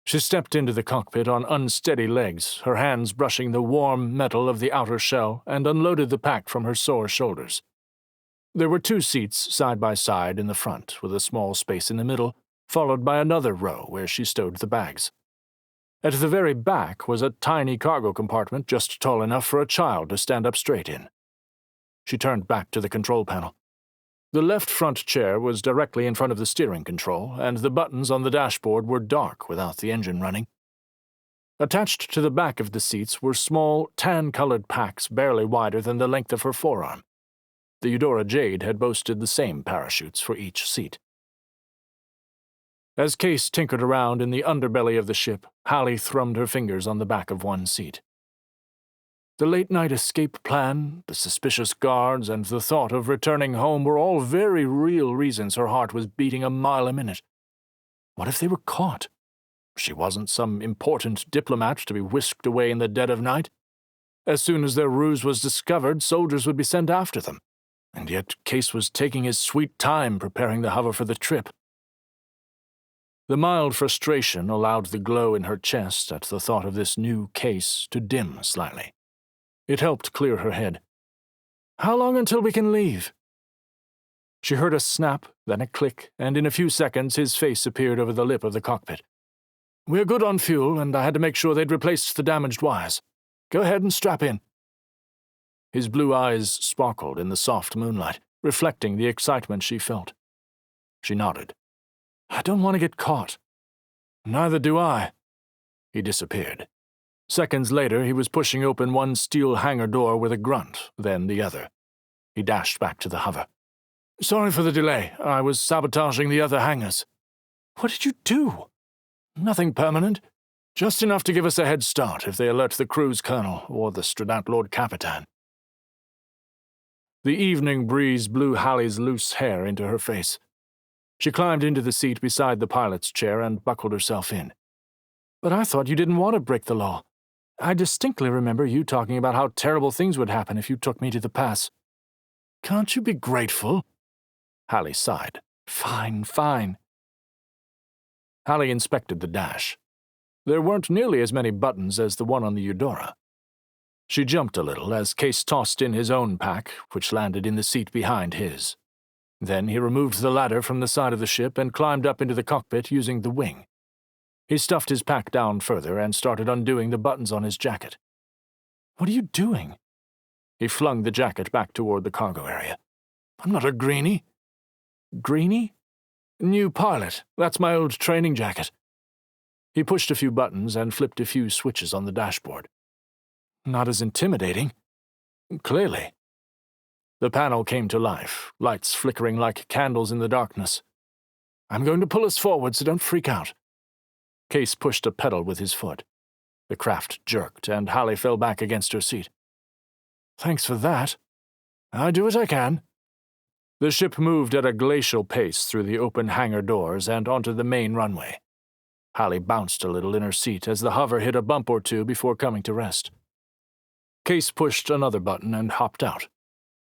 She stepped into the cockpit on unsteady legs, her hands brushing the warm metal of the outer shell, and unloaded the pack from her sore shoulders. There were 2 seats side by side in the front, with a small space in the middle, followed by another row where she stowed the bags. At the very back was a tiny cargo compartment just tall enough for a child to stand up straight in. She turned back to the control panel. The left front chair was directly in front of the steering control, and the buttons on the dashboard were dark without the engine running. Attached to the back of the seats were small, tan-colored packs barely wider than the length of her forearm. The Eudora Jayde had boasted the same parachutes for each seat. As Kase tinkered around in the underbelly of the ship, Hallie thrummed her fingers on the back of one seat. The late-night escape plan, the suspicious guards, and the thought of returning home were all very real reasons her heart was beating a mile a minute. What if they were caught? She wasn't some important diplomat to be whisked away in the dead of night. As soon as their ruse was discovered, soldiers would be sent after them. And yet Kase was taking his sweet time preparing the hover for the trip. The mild frustration allowed the glow in her chest at the thought of this new Kase to dim slightly. It helped clear her head. "How long until we can leave?" She heard a snap, then a click, and in a few seconds his face appeared over the lip of the cockpit. "We're good on fuel, and I had to make sure they'd replaced the damaged wires. Go ahead and strap in." His blue eyes sparkled in the soft moonlight, reflecting the excitement she felt. She nodded. "I don't want to get caught." "Neither do I." He disappeared. Seconds later, he was pushing open one steel hangar door with a grunt, then the other. He dashed back to the hover. "Sorry for the delay. I was sabotaging the other hangars." "What did you do?" "Nothing permanent. Just enough to give us a head start if they alert the cruise colonel or the Stradant Lord Capitan." The evening breeze blew Hallie's loose hair into her face. She climbed into the seat beside the pilot's chair and buckled herself in. "But I thought you didn't want to break the law. I distinctly remember you talking about how terrible things would happen if you took me to the pass." "Can't you be grateful?" Hallie sighed. "Fine, fine." Hallie inspected the dash. There weren't nearly as many buttons as the one on the Eudora. She jumped a little as Kase tossed in his own pack, which landed in the seat behind his. Then he removed the ladder from the side of the ship and climbed up into the cockpit using the wing. He stuffed his pack down further and started undoing the buttons on his jacket. "What are you doing?" He flung the jacket back toward the cargo area. "I'm not a greenie." "Greenie?" "New pilot. That's my old training jacket." He pushed a few buttons and flipped a few switches on the dashboard. "Not as intimidating." "Clearly." The panel came to life, lights flickering like candles in the darkness. "I'm going to pull us forward, so don't freak out." Kase pushed a pedal with his foot. The craft jerked, and Hallie fell back against her seat. "Thanks for that. I do what I can." The ship moved at a glacial pace through the open hangar doors and onto the main runway. Hallie bounced a little in her seat as the hover hit a bump or two before coming to rest. Kase pushed another button and hopped out.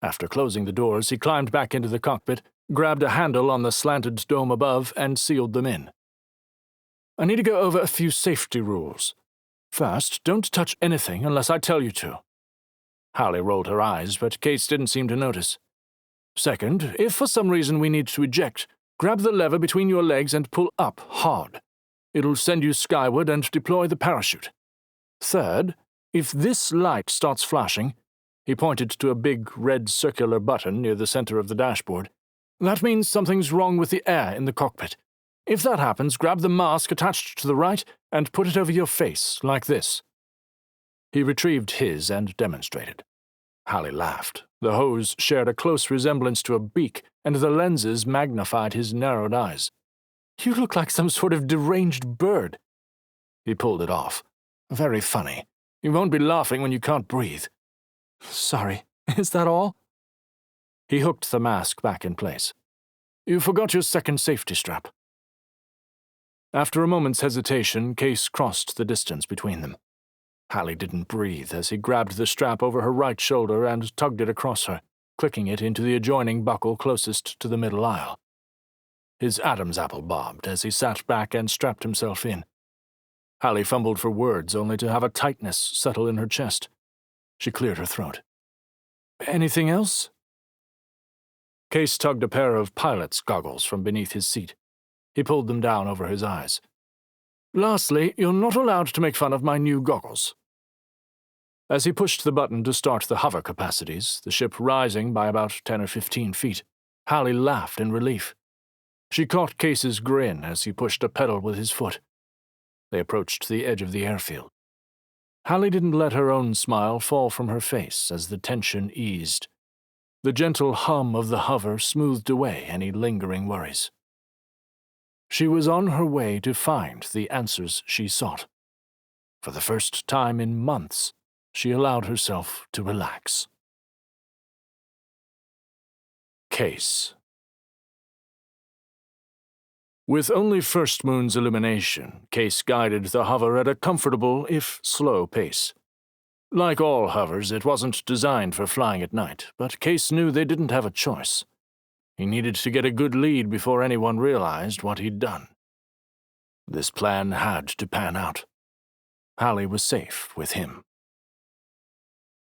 After closing the doors, he climbed back into the cockpit, grabbed a handle on the slanted dome above, and sealed them in. "I need to go over a few safety rules. First, don't touch anything unless I tell you to." Hallie rolled her eyes, but Kase didn't seem to notice. "Second, if for some reason we need to eject, grab the lever between your legs and pull up hard. It'll send you skyward and deploy the parachute. Third, if this light starts flashing," he pointed to a big red circular button near the center of the dashboard, "that means something's wrong with the air in the cockpit. If that happens, grab the mask attached to the right and put it over your face, like this." He retrieved his and demonstrated. Hallie laughed. The hose shared a close resemblance to a beak, and the lenses magnified his narrowed eyes. "You look like some sort of deranged bird." He pulled it off. "Very funny. You won't be laughing when you can't breathe." "Sorry, is that all?" He hooked the mask back in place. "You forgot your second safety strap." After a moment's hesitation, Kase crossed the distance between them. Hallie didn't breathe as he grabbed the strap over her right shoulder and tugged it across her, clicking it into the adjoining buckle closest to the middle aisle. His Adam's apple bobbed as he sat back and strapped himself in. Hallie fumbled for words, only to have a tightness settle in her chest. She cleared her throat. "Anything else?" Kase tugged a pair of pilot's goggles from beneath his seat. He pulled them down over his eyes. Lastly, you're not allowed to make fun of my new goggles." As he pushed the button to start the hover capacities, the ship rising by about 10 or 15 feet, Hallie laughed in relief. She caught Kase's grin as he pushed a pedal with his foot. They approached the edge of the airfield. Hallie didn't let her own smile fall from her face as the tension eased. The gentle hum of the hover smoothed away any lingering worries. She was on her way to find the answers she sought. For the first time in months, she allowed herself to relax. Kase. With only first moon's illumination, Kase guided the hover at a comfortable, if slow, pace. Like all hovers, it wasn't designed for flying at night, but Kase knew they didn't have a choice. He needed to get a good lead before anyone realized what he'd done. This plan had to pan out. Hallie was safe with him.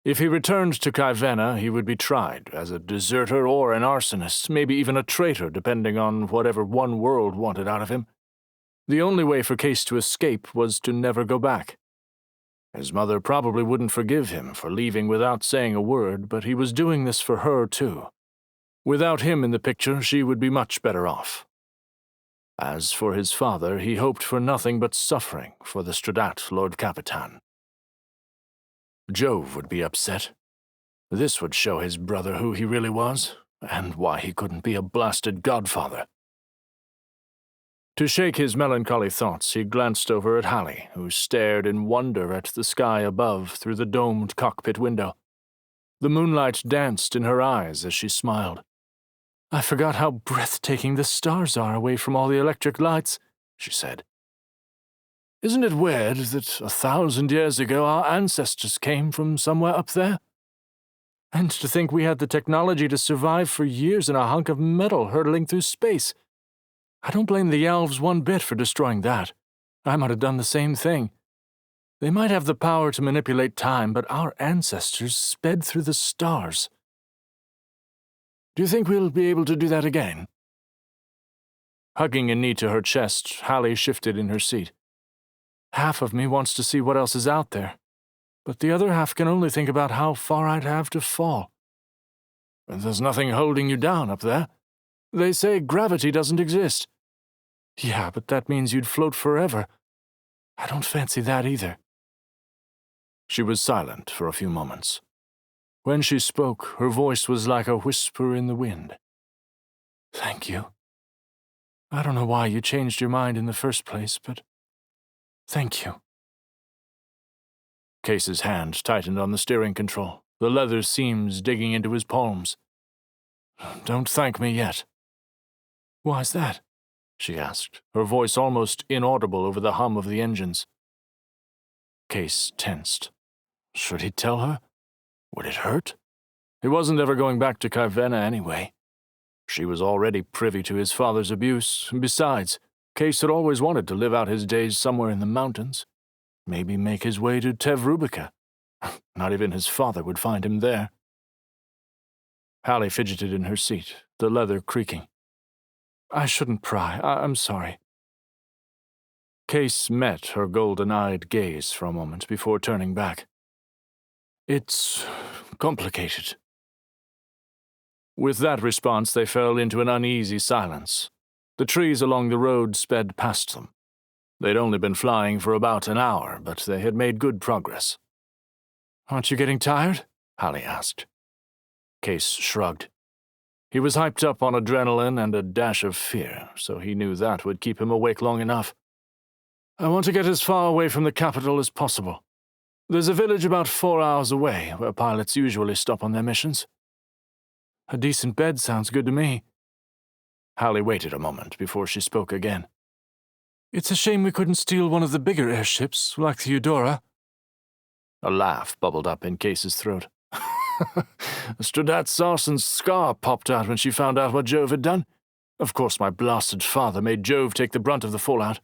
If he returned to Kyvena, he would be tried as a deserter or an arsonist, maybe even a traitor, depending on whatever One World wanted out of him. The only way for Kase to escape was to never go back. His mother probably wouldn't forgive him for leaving without saying a word, but he was doing this for her, too. Without him in the picture, she would be much better off. As for his father, he hoped for nothing but suffering for the Stradat Lord Capitan. Jove would be upset. This would show his brother who he really was, and why he couldn't be a blasted godfather. To shake his melancholy thoughts, he glanced over at Hallie, who stared in wonder at the sky above through the domed cockpit window. The moonlight danced in her eyes as she smiled. "I forgot how breathtaking the stars are away from all the electric lights," she said. "Isn't it weird that 1,000 years ago our ancestors came from somewhere up there? And to think we had the technology to survive for years in a hunk of metal hurtling through space. I don't blame the Yalvs one bit for destroying that. I might have done the same thing. They might have the power to manipulate time, but our ancestors sped through the stars. Do you think we'll be able to do that again?" Hugging a knee to her chest, Hallie shifted in her seat. "Half of me wants to see what else is out there, but the other half can only think about how far I'd have to fall. There's nothing holding you down up there. They say gravity doesn't exist." "Yeah, but that means you'd float forever. I don't fancy that either." She was silent for a few moments. When she spoke, her voice was like a whisper in the wind. "Thank you. I don't know why you changed your mind in the first place, but thank you." Kase's hand tightened on the steering control, the leather seams digging into his palms. "Don't thank me yet." "Why's that?" she asked, her voice almost inaudible over the hum of the engines. Kase tensed. Should he tell her? Would it hurt? He wasn't ever going back to Kyvena anyway. She was already privy to his father's abuse, and besides, Kase had always wanted to live out his days somewhere in the mountains. Maybe make his way to Tevrubica. Not even his father would find him there. Hallie fidgeted in her seat, the leather creaking. "I shouldn't pry. I'm sorry." Kase met her golden-eyed gaze for a moment before turning back. "It's complicated." With that response, they fell into an uneasy silence. The trees along the road sped past them. They'd only been flying for about an hour, but they had made good progress. "Aren't you getting tired?" Hallie asked. Kase shrugged. He was hyped up on adrenaline and a dash of fear, so he knew that would keep him awake long enough. "I want to get as far away from the capital as possible. There's a village about 4 hours away where pilots usually stop on their missions." "A decent bed sounds good to me." Hallie waited a moment before she spoke again. "It's a shame we couldn't steal one of the bigger airships, like the Eudora." A laugh bubbled up in Kase's throat. Stradat Sarson's scar popped out when she found out what Jove had done. Of course my blasted father made Jove take the brunt of the fallout.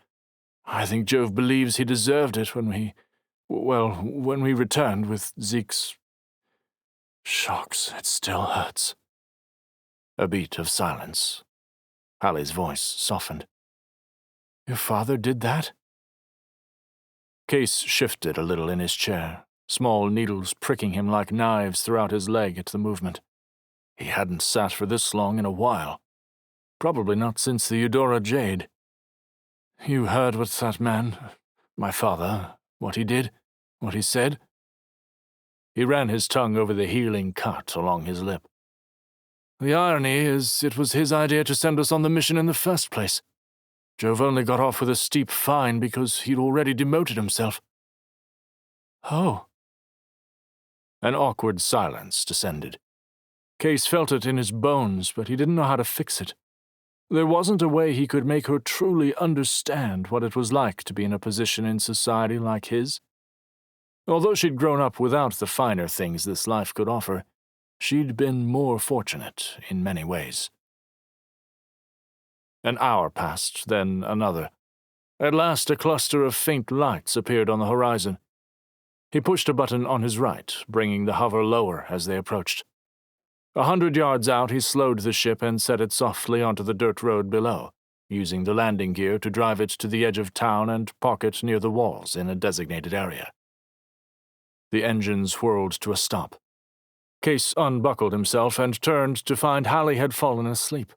I think Jove believes he deserved it when we returned with Zeke's... Shocks, it still hurts." A beat of silence. Hallie's voice softened. "Your father did that?" Kase shifted a little in his chair, small needles pricking him like knives throughout his leg at the movement. He hadn't sat for this long in a while. Probably not since the Eudora Jayde. You heard what that man, my father, what he did, what he said? He ran his tongue over the healing cut along his lip. The irony is, it was his idea to send us on the mission in the first place. Jove only got off with a steep fine because he'd already demoted himself. Oh. An awkward silence descended. Kase felt it in his bones, but he didn't know how to fix it. There wasn't a way he could make her truly understand what it was like to be in a position in society like his. Although she'd grown up without the finer things this life could offer, she'd been more fortunate in many ways. An hour passed, then another. At last a cluster of faint lights appeared on the horizon. He pushed a button on his right, bringing the hover lower as they approached. 100 yards out, he slowed the ship and set it softly onto the dirt road below, using the landing gear to drive it to the edge of town and park it near the walls in a designated area. The engines whirled to a stop. Kase unbuckled himself and turned to find Hallie had fallen asleep.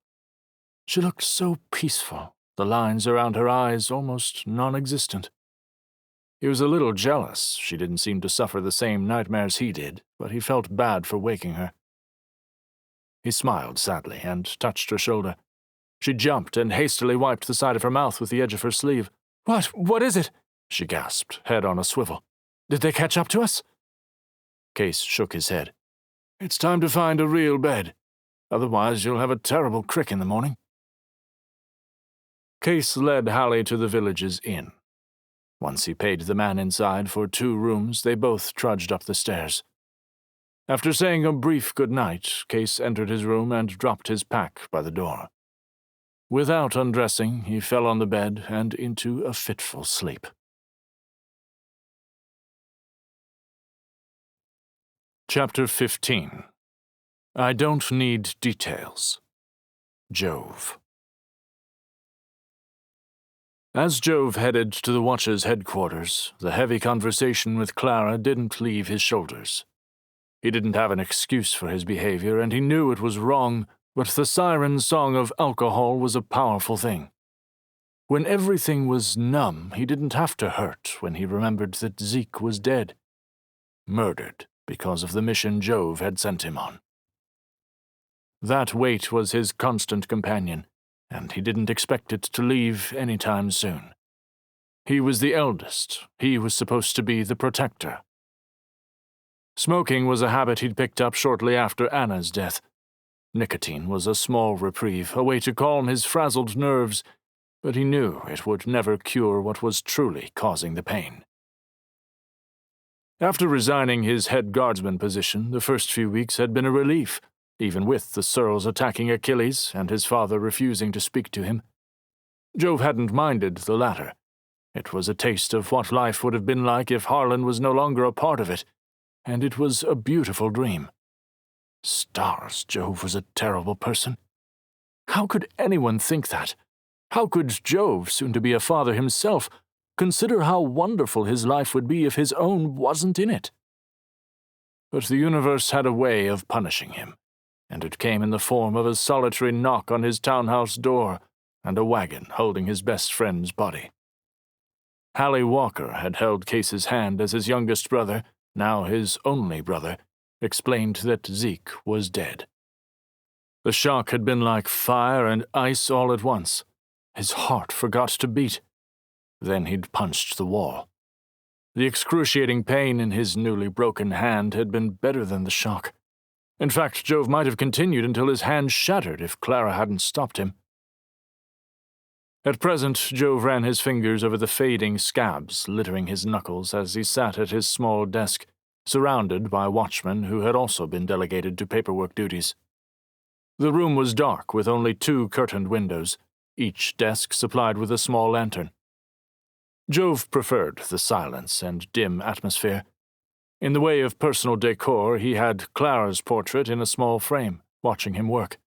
She looked so peaceful, the lines around her eyes almost non-existent. He was a little jealous she didn't seem to suffer the same nightmares he did, but he felt bad for waking her. He smiled sadly and touched her shoulder. She jumped and hastily wiped the side of her mouth with the edge of her sleeve. What is it?" she gasped, head on a swivel. "Did they catch up to us?" Kase shook his head. "It's time to find a real bed. Otherwise you'll have a terrible crick in the morning." Kase led Hallie to the village's inn. Once he paid the man inside for 2 rooms, they both trudged up the stairs. After saying a brief good-night, Kase entered his room and dropped his pack by the door. Without undressing, he fell on the bed and into a fitful sleep. Chapter 15. I Don't Need Details. Jove. As Jove headed to the Watch's headquarters, the heavy conversation with Clara didn't leave his shoulders. He didn't have an excuse for his behavior, and he knew it was wrong, but the siren song of alcohol was a powerful thing. When everything was numb, he didn't have to hurt when he remembered that Zeke was dead. Murdered because of the mission Jove had sent him on. That weight was his constant companion, and he didn't expect it to leave any time soon. He was the eldest. He was supposed to be the protector. Smoking was a habit he'd picked up shortly after Anna's death. Nicotine was a small reprieve, a way to calm his frazzled nerves, but he knew it would never cure what was truly causing the pain. After resigning his head guardsman position, the first few weeks had been a relief, even with the Searles attacking Achilles and his father refusing to speak to him. Jove hadn't minded the latter. It was a taste of what life would have been like if Harlan was no longer a part of it, and it was a beautiful dream. Stars, Jove was a terrible person. How could anyone think that? How could Jove, soon to be a father himself, consider how wonderful his life would be if his own wasn't in it? But the universe had a way of punishing him, and it came in the form of a solitary knock on his townhouse door and a wagon holding his best friend's body. Hallie Walker had held Kase's hand as his youngest brother, now his only brother, explained that Zeke was dead. The shock had been like fire and ice all at once. His heart forgot to beat. Then he'd punched the wall. The excruciating pain in his newly broken hand had been better than the shock. In fact, Jove might have continued until his hand shattered if Clara hadn't stopped him. At present, Jove ran his fingers over the fading scabs littering his knuckles as he sat at his small desk, surrounded by watchmen who had also been delegated to paperwork duties. The room was dark with only 2 curtained windows, each desk supplied with a small lantern. Jove preferred the silence and dim atmosphere. In the way of personal decor, he had Clara's portrait in a small frame, watching him work.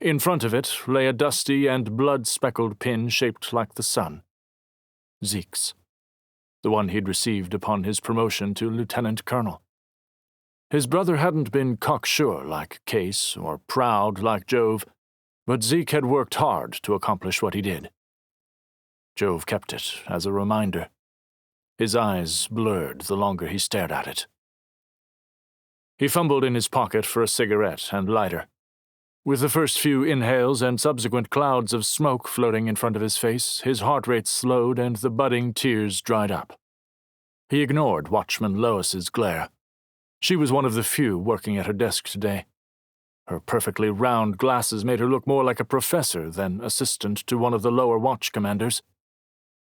In front of it lay a dusty and blood-speckled pin shaped like the sun. Zeke's. the one he'd received upon his promotion to lieutenant colonel. His brother hadn't been cocksure like Kase or proud like Jove, but Zeke had worked hard to accomplish what he did. Jove kept it as a reminder. His eyes blurred the longer he stared at it. He fumbled in his pocket for a cigarette and lighter. With the first few inhales and subsequent clouds of smoke floating in front of his face, his heart rate slowed and the budding tears dried up. He ignored Watchman Lois's glare. She was one of the few working at her desk today. Her perfectly round glasses made her look more like a professor than assistant to one of the lower watch commanders.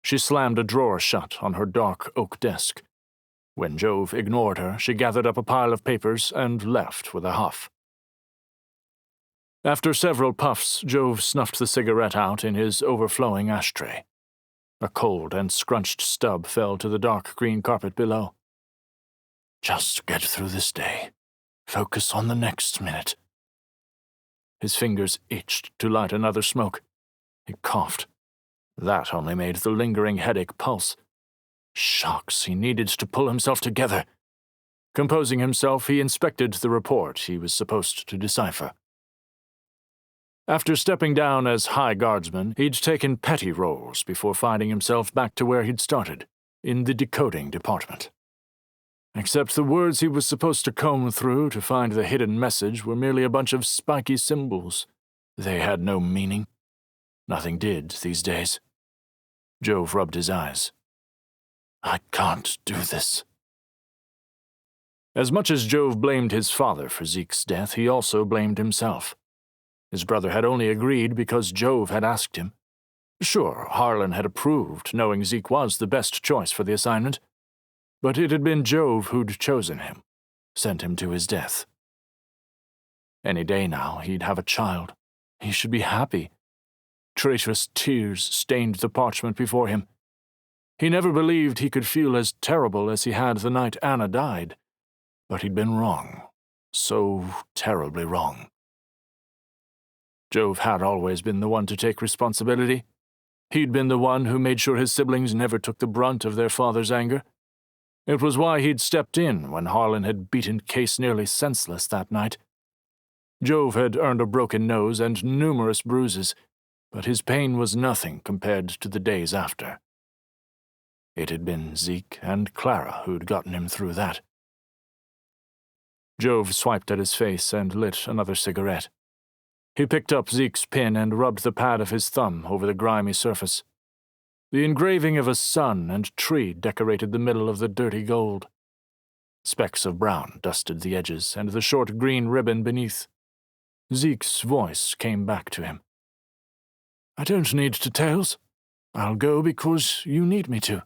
She slammed a drawer shut on her dark oak desk. When Jove ignored her, she gathered up a pile of papers and left with a huff. After several puffs, Jove snuffed the cigarette out in his overflowing ashtray. A cold and scrunched stub fell to the dark green carpet below. Just get through this day. Focus on the next minute. His fingers itched to light another smoke. He coughed. That only made the lingering headache pulse. Shucks, he needed to pull himself together. Composing himself, he inspected the report he was supposed to decipher. After stepping down as high guardsman, he'd taken petty roles before finding himself back to where he'd started, in the decoding department. Except the words he was supposed to comb through to find the hidden message were merely a bunch of spiky symbols. They had no meaning. Nothing did these days. Jove rubbed his eyes. I can't do this. As much as Jove blamed his father for Zeke's death, he also blamed himself. His brother had only agreed because Jove had asked him. Sure, Harlan had approved, knowing Zeke was the best choice for the assignment. But it had been Jove who'd chosen him, sent him to his death. Any day now, he'd have a child. He should be happy. Traitorous tears stained the parchment before him. He never believed he could feel as terrible as he had the night Anna died. But he'd been wrong. So terribly wrong. Jove had always been the one to take responsibility. He'd been the one who made sure his siblings never took the brunt of their father's anger. It was why he'd stepped in when Harlan had beaten Kase nearly senseless that night. Jove had earned a broken nose and numerous bruises, but his pain was nothing compared to the days after. It had been Zeke and Clara who'd gotten him through that. Jove swiped at his face and lit another cigarette. He picked up Zeke's pin and rubbed the pad of his thumb over the grimy surface. The engraving of a sun and tree decorated the middle of the dirty gold. Specks of brown dusted the edges and the short green ribbon beneath. Zeke's voice came back to him. I don't need details. I'll go because you need me to.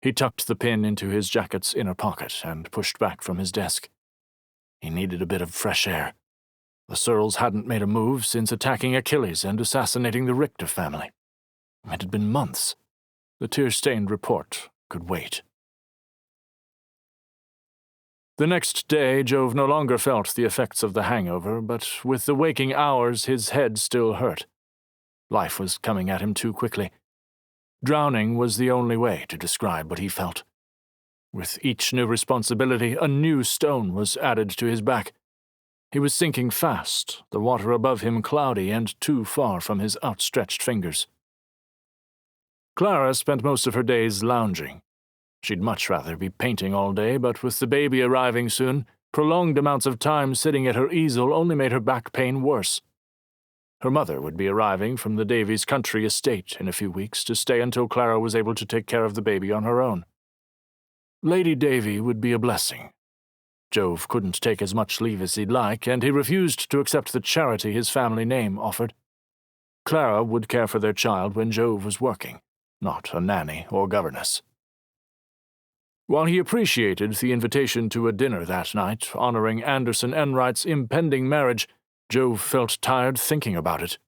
He tucked the pin into his jacket's inner pocket and pushed back from his desk. He needed a bit of fresh air. The Cerulens hadn't made a move since attacking Achilles and assassinating the Richter family. It had been months. The tear-stained report could wait. The next day, Jove no longer felt the effects of the hangover, but with the waking hours, his head still hurt. Life was coming at him too quickly. Drowning was the only way to describe what he felt. With each new responsibility, a new stone was added to his back. He was sinking fast, the water above him cloudy and too far from his outstretched fingers. Clara spent most of her days lounging. She'd much rather be painting all day, but with the baby arriving soon, prolonged amounts of time sitting at her easel only made her back pain worse. Her mother would be arriving from the Davies country estate in a few weeks to stay until Clara was able to take care of the baby on her own. Lady Davy would be a blessing. Jove couldn't take as much leave as he'd like, and he refused to accept the charity his family name offered. Clara would care for their child when Jove was working, not a nanny or governess. While he appreciated the invitation to a dinner that night, honoring Anderson Enright's impending marriage, Jove felt tired thinking about it.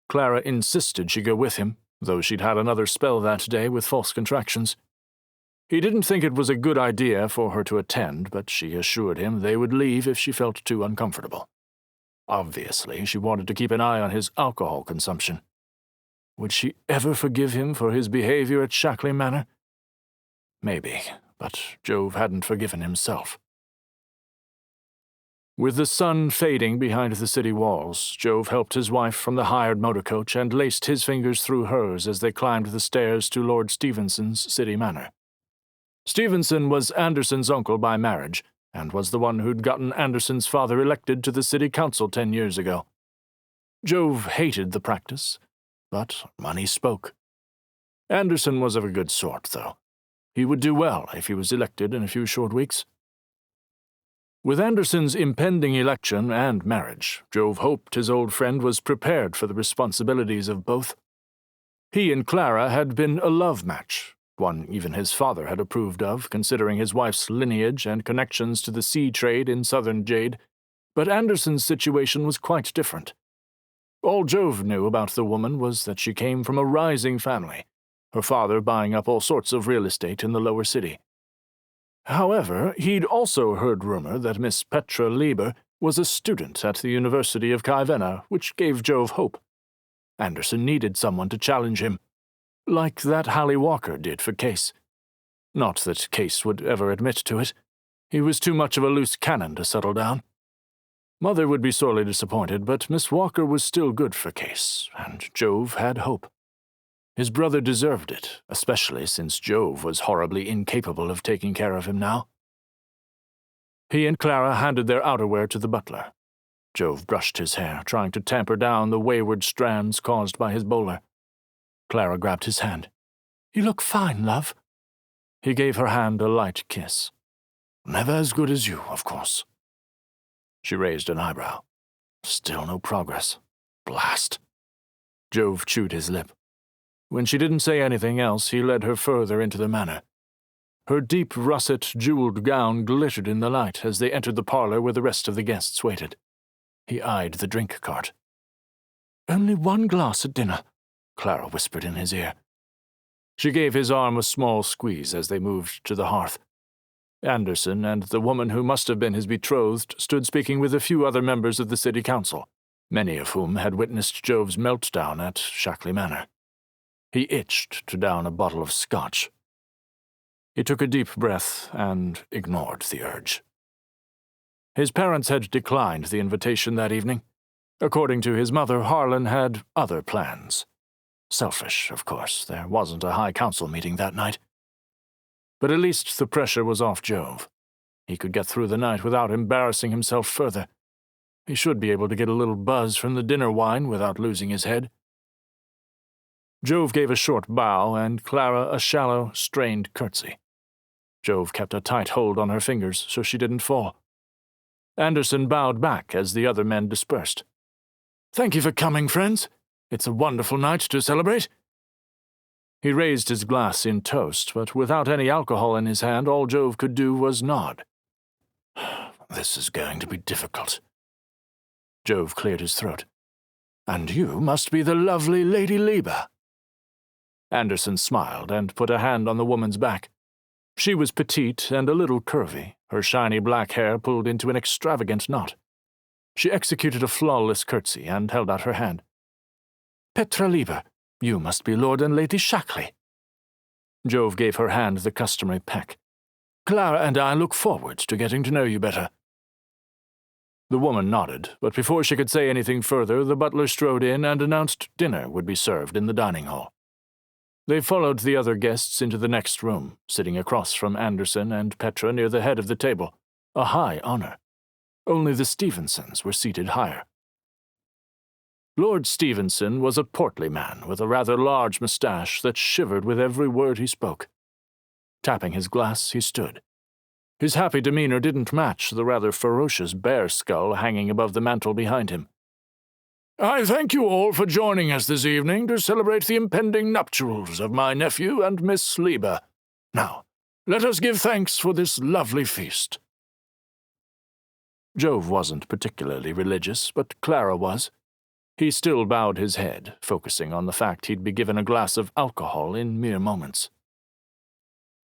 Clara insisted she go with him, though she'd had another spell that day with false contractions. He didn't think it was a good idea for her to attend, but she assured him they would leave if she felt too uncomfortable. Obviously, she wanted to keep an eye on his alcohol consumption. Would she ever forgive him for his behavior at Shackley Manor? Maybe, but Jove hadn't forgiven himself. With the sun fading behind the city walls, Jove helped his wife from the hired motor coach and laced his fingers through hers as they climbed the stairs to Lord Stevenson's city manor. Stevenson was Anderson's uncle by marriage, and was the one who'd gotten Anderson's father elected to the city council 10 years ago. Jove hated the practice, but money spoke. Anderson was of a good sort, though. He would do well if he was elected in a few short weeks. With Anderson's impending election and marriage, Jove hoped his old friend was prepared for the responsibilities of both. He and Clara had been a love match, one even his father had approved of, considering his wife's lineage and connections to the sea trade in southern Jayde, but Anderson's situation was quite different. All Jove knew about the woman was that she came from a rising family, her father buying up all sorts of real estate in the lower city. However, he'd also heard rumor that Miss Petra Lieber was a student at the University of Kaivenna, which gave Jove hope. Anderson needed someone to challenge him, like that Hallie Walker did for Kase. Not that Kase would ever admit to it. He was too much of a loose cannon to settle down. Mother would be sorely disappointed, but Miss Walker was still good for Kase, and Jove had hope. His brother deserved it, especially since Jove was horribly incapable of taking care of him now. He and Clara handed their outerwear to the butler. Jove brushed his hair, trying to tamper down the wayward strands caused by his bowler. Clara grabbed his hand. "You look fine, love." He gave her hand a light kiss. "Never as good as you, of course." She raised an eyebrow. Still no progress. Blast. Jove chewed his lip. When she didn't say anything else, he led her further into the manor. Her deep russet jeweled gown glittered in the light as they entered the parlor where the rest of the guests waited. He eyed the drink cart. "Only one glass at dinner," Clara whispered in his ear. She gave his arm a small squeeze as they moved to the hearth. Anderson and the woman who must have been his betrothed stood speaking with a few other members of the city council, many of whom had witnessed Jove's meltdown at Shackley Manor. He itched to down a bottle of scotch. He took a deep breath and ignored the urge. His parents had declined the invitation that evening. According to his mother, Harlan had other plans. Selfish, of course. There wasn't a high council meeting that night. But at least the pressure was off Jove. He could get through the night without embarrassing himself further. He should be able to get a little buzz from the dinner wine without losing his head. Jove gave a short bow and Clara a shallow, strained curtsy. Jove kept a tight hold on her fingers so she didn't fall. Anderson bowed back as the other men dispersed. "Thank you for coming, friends. It's a wonderful night to celebrate." He raised his glass in toast, but without any alcohol in his hand, all Jove could do was nod. "This is going to be difficult." Jove cleared his throat. "And you must be the lovely Lady Lieber." Anderson smiled and put a hand on the woman's back. She was petite and a little curvy, her shiny black hair pulled into an extravagant knot. She executed a flawless curtsy and held out her hand. "Petra Lieber, you must be Lord and Lady Shackley." Jove gave her hand the customary peck. "Clara and I look forward to getting to know you better." The woman nodded, but before she could say anything further, the butler strode in and announced dinner would be served in the dining hall. They followed the other guests into the next room, sitting across from Anderson and Petra near the head of the table, a high honor. Only the Stevensons were seated higher. Lord Stevenson was a portly man with a rather large moustache that shivered with every word he spoke. Tapping his glass, he stood. His happy demeanor didn't match the rather ferocious bear skull hanging above the mantel behind him. "I thank you all for joining us this evening to celebrate the impending nuptials of my nephew and Miss Lieber. Now, let us give thanks for this lovely feast." Jove wasn't particularly religious, but Clara was. He still bowed his head, focusing on the fact he'd be given a glass of alcohol in mere moments.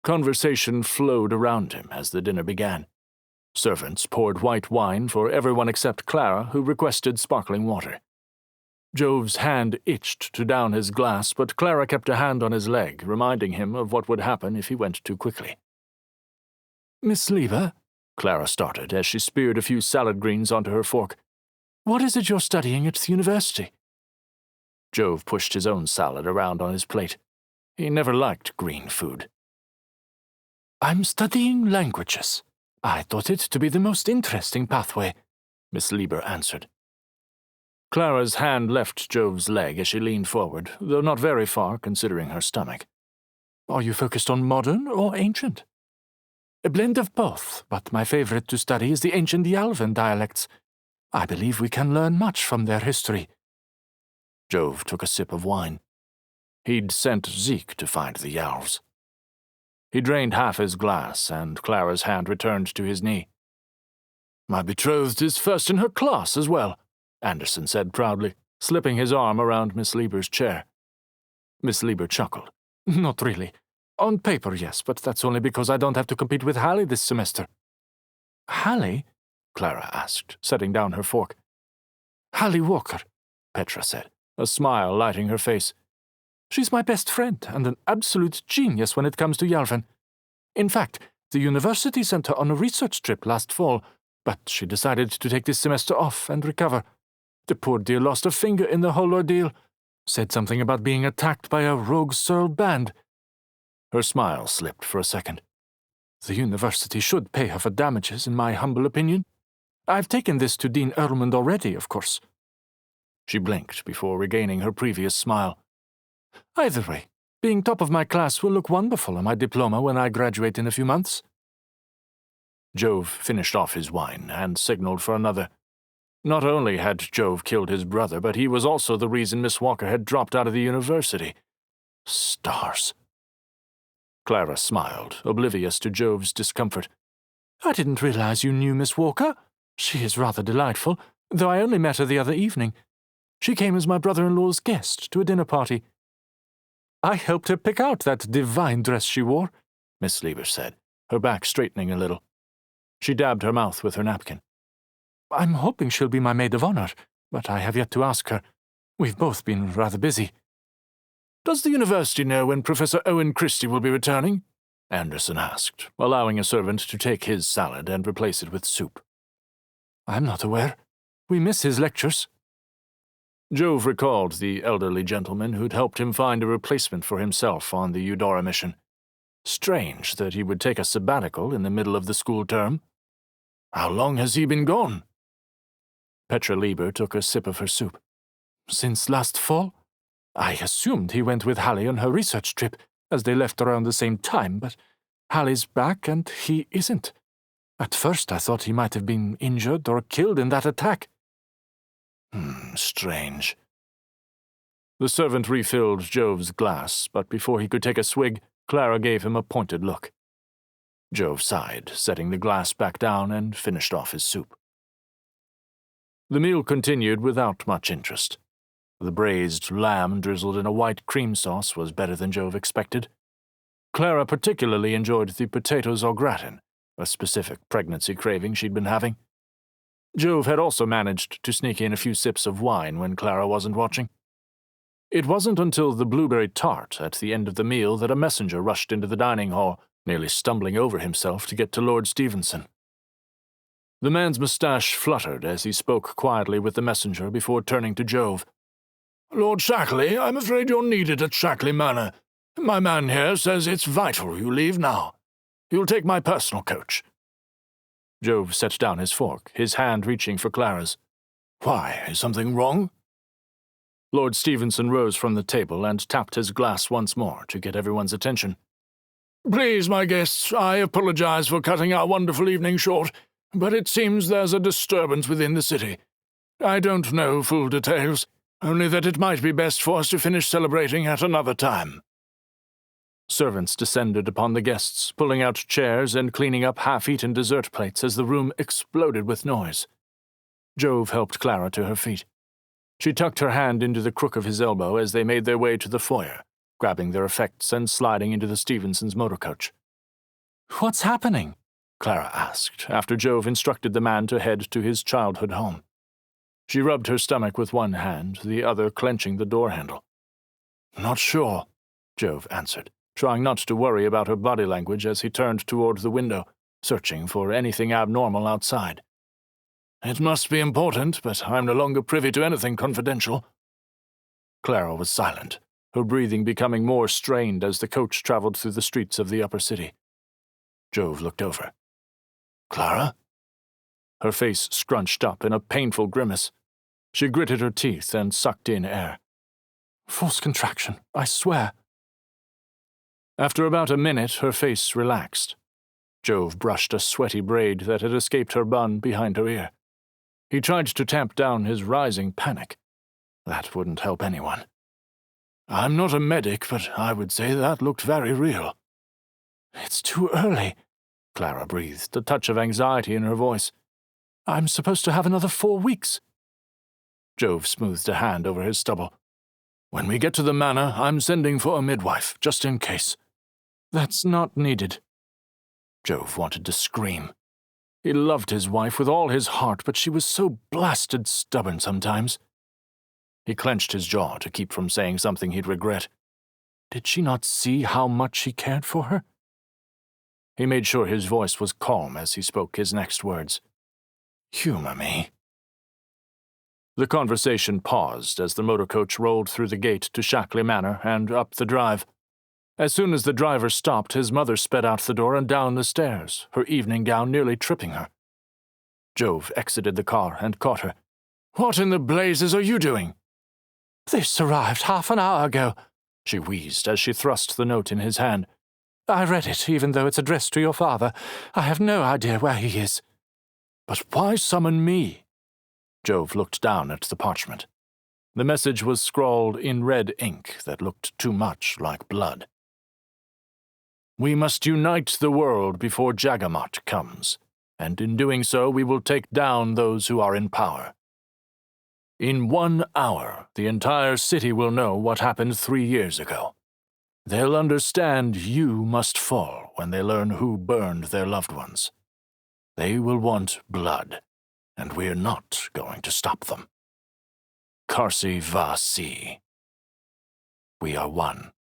Conversation flowed around him as the dinner began. Servants poured white wine for everyone except Clara, who requested sparkling water. Jove's hand itched to down his glass, but Clara kept a hand on his leg, reminding him of what would happen if he went too quickly. "Miss Lieber," Clara started as she speared a few salad greens onto her fork, "what is it you're studying at the university?" Jove pushed his own salad around on his plate. He never liked green food. "I'm studying languages. I thought it to be the most interesting pathway," Miss Lieber answered. Clara's hand left Jove's leg as she leaned forward, though not very far considering her stomach. "Are you focused on modern or ancient?" "A blend of both, but my favorite to study is the ancient Yalvan dialects. I believe we can learn much from their history." Jove took a sip of wine. He'd sent Zeke to find the Yalvs. He drained half his glass, and Clara's hand returned to his knee. "My betrothed is first in her class as well," Anderson said proudly, slipping his arm around Miss Lieber's chair. Miss Lieber chuckled. "Not really. On paper, yes, but that's only because I don't have to compete with Hallie this semester." "Hallie?" Clara asked, setting down her fork. "Hallie Walker," Petra said, a smile lighting her face. "She's my best friend and an absolute genius when it comes to Yalvan. In fact, the university sent her on a research trip last fall, but she decided to take this semester off and recover. The poor dear lost a finger in the whole ordeal. Said something about being attacked by a rogue Searle band." Her smile slipped for a second. "The university should pay her for damages, in my humble opinion. I've taken this to Dean Erlmund already, of course." She blinked before regaining her previous smile. "Either way, being top of my class will look wonderful on my diploma when I graduate in a few months." Jove finished off his wine and signaled for another. Not only had Jove killed his brother, but he was also the reason Miss Walker had dropped out of the university. Stars. Clara smiled, oblivious to Jove's discomfort. "I didn't realize you knew Miss Walker. She is rather delightful, though I only met her the other evening. She came as my brother-in-law's guest to a dinner party." "I helped her pick out that divine dress she wore," Miss Lieber said, her back straightening a little. She dabbed her mouth with her napkin. "I'm hoping she'll be my maid of honor, but I have yet to ask her. We've both been rather busy." "Does the university know when Professor Owen Christie will be returning?" Anderson asked, allowing a servant to take his salad and replace it with soup. "I'm not aware. We miss his lectures." Jove recalled the elderly gentleman who'd helped him find a replacement for himself on the Eudora mission. Strange that he would take a sabbatical in the middle of the school term. "How long has he been gone?" Petra Lieber took a sip of her soup. "Since last fall? I assumed he went with Hallie on her research trip, as they left around the same time, but Hallie's back and he isn't. At first I thought he might have been injured or killed in that attack." Strange. The servant refilled Jove's glass, but before he could take a swig, Clara gave him a pointed look. Jove sighed, setting the glass back down, and finished off his soup. The meal continued without much interest. The braised lamb drizzled in a white cream sauce was better than Jove expected. Clara particularly enjoyed the potatoes au gratin, a specific pregnancy craving she'd been having. Jove had also managed to sneak in a few sips of wine when Clara wasn't watching. It wasn't until the blueberry tart at the end of the meal that a messenger rushed into the dining hall, nearly stumbling over himself to get to Lord Stevenson. The man's moustache fluttered as he spoke quietly with the messenger before turning to Jove. "Lord Shackley, I'm afraid you're needed at Shackley Manor. My man here says it's vital you leave now. You'll take my personal coach." Jove set down his fork, his hand reaching for Clara's. "Why, is something wrong?" Lord Stevenson rose from the table and tapped his glass once more to get everyone's attention. "Please, my guests, I apologize for cutting our wonderful evening short, but it seems there's a disturbance within the city. I don't know full details, only that it might be best for us to finish celebrating at another time." Servants descended upon the guests, pulling out chairs and cleaning up half-eaten dessert plates as the room exploded with noise. Jove helped Clara to her feet. She tucked her hand into the crook of his elbow as they made their way to the foyer, grabbing their effects and sliding into the Stevensons' motor coach. "What's happening?" Clara asked, after Jove instructed the man to head to his childhood home. She rubbed her stomach with one hand, the other clenching the door handle. "Not sure," Jove answered, trying not to worry about her body language as he turned toward the window, searching for anything abnormal outside. "It must be important, but I'm no longer privy to anything confidential." Clara was silent, her breathing becoming more strained as the coach traveled through the streets of the upper city. Jove looked over. "Clara?" Her face scrunched up in a painful grimace. She gritted her teeth and sucked in air. "Forced contraction, I swear." After about a minute, her face relaxed. Jove brushed a sweaty braid that had escaped her bun behind her ear. He tried to tamp down his rising panic. That wouldn't help anyone. "I'm not a medic, but I would say that looked very real." "It's too early," Clara breathed, a touch of anxiety in her voice. "I'm supposed to have another 4 weeks." Jove smoothed a hand over his stubble. "When we get to the manor, I'm sending for a midwife, just in case." "That's not needed." Jove wanted to scream. He loved his wife with all his heart, but she was so blasted stubborn sometimes. He clenched his jaw to keep from saying something he'd regret. Did she not see how much he cared for her? He made sure his voice was calm as he spoke his next words. "Humor me." The conversation paused as the motor coach rolled through the gate to Shackley Manor and up the drive. As soon as the driver stopped, his mother sped out the door and down the stairs, her evening gown nearly tripping her. Jove exited the car and caught her. "What in the blazes are you doing?" "This arrived half an hour ago," she wheezed as she thrust the note in his hand. "I read it, even though it's addressed to your father. I have no idea where he is." "But why summon me?" Jove looked down at the parchment. The message was scrawled in red ink that looked too much like blood. "We must unite the world before Jagamot comes, and in doing so we will take down those who are in power. In 1 hour, the entire city will know what happened 3 years ago. They'll understand you must fall when they learn who burned their loved ones. They will want blood, and we're not going to stop them. Kase Vasi. We are one.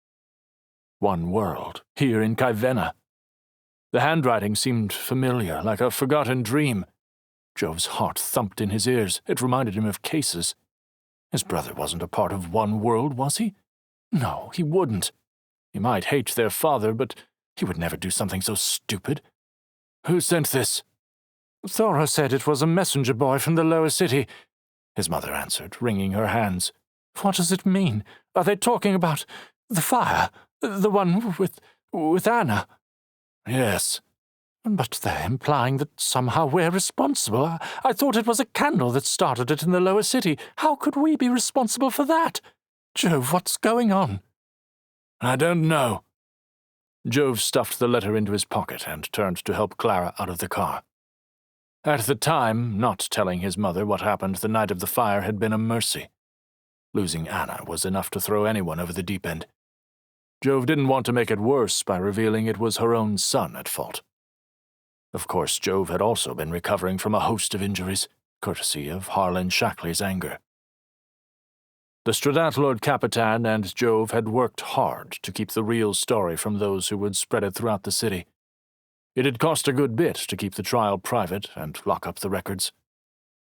One world, here in Kaivena." The handwriting seemed familiar, like a forgotten dream. Jove's heart thumped in his ears. It reminded him of Kase's. His brother wasn't a part of one world, was he? No, he wouldn't. He might hate their father, but he would never do something so stupid. "Who sent this?" "Thora said it was a messenger boy from the lower city," his mother answered, wringing her hands. "What does it mean? Are they talking about the fire? The one with Anna?" "Yes." "But they're implying that somehow we're responsible. I thought it was a candle that started it in the lower city. How could we be responsible for that? Jove, what's going on?" "I don't know." Jove stuffed the letter into his pocket and turned to help Clara out of the car. At the time, not telling his mother what happened the night of the fire had been a mercy. Losing Anna was enough to throw anyone over the deep end. Jove didn't want to make it worse by revealing it was her own son at fault. Of course, Jove had also been recovering from a host of injuries, courtesy of Hallie Shackley's anger. The Stradalord Capitan and Jove had worked hard to keep the real story from those who would spread it throughout the city. It had cost a good bit to keep the trial private and lock up the records.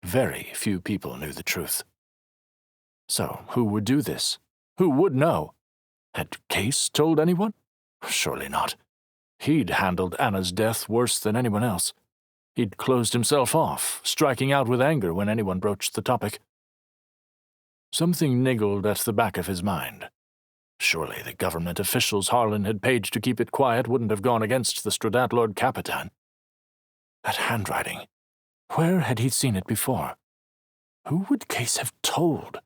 Very few people knew the truth. So, who would do this? Who would know? Had Kase told anyone? Surely not. He'd handled Anna's death worse than anyone else. He'd closed himself off, striking out with anger when anyone broached the topic. Something niggled at the back of his mind. Surely the government officials Harlan had paid to keep it quiet wouldn't have gone against the Stradalord Capitan. That handwriting. Where had he seen it before? Who would Kase have told?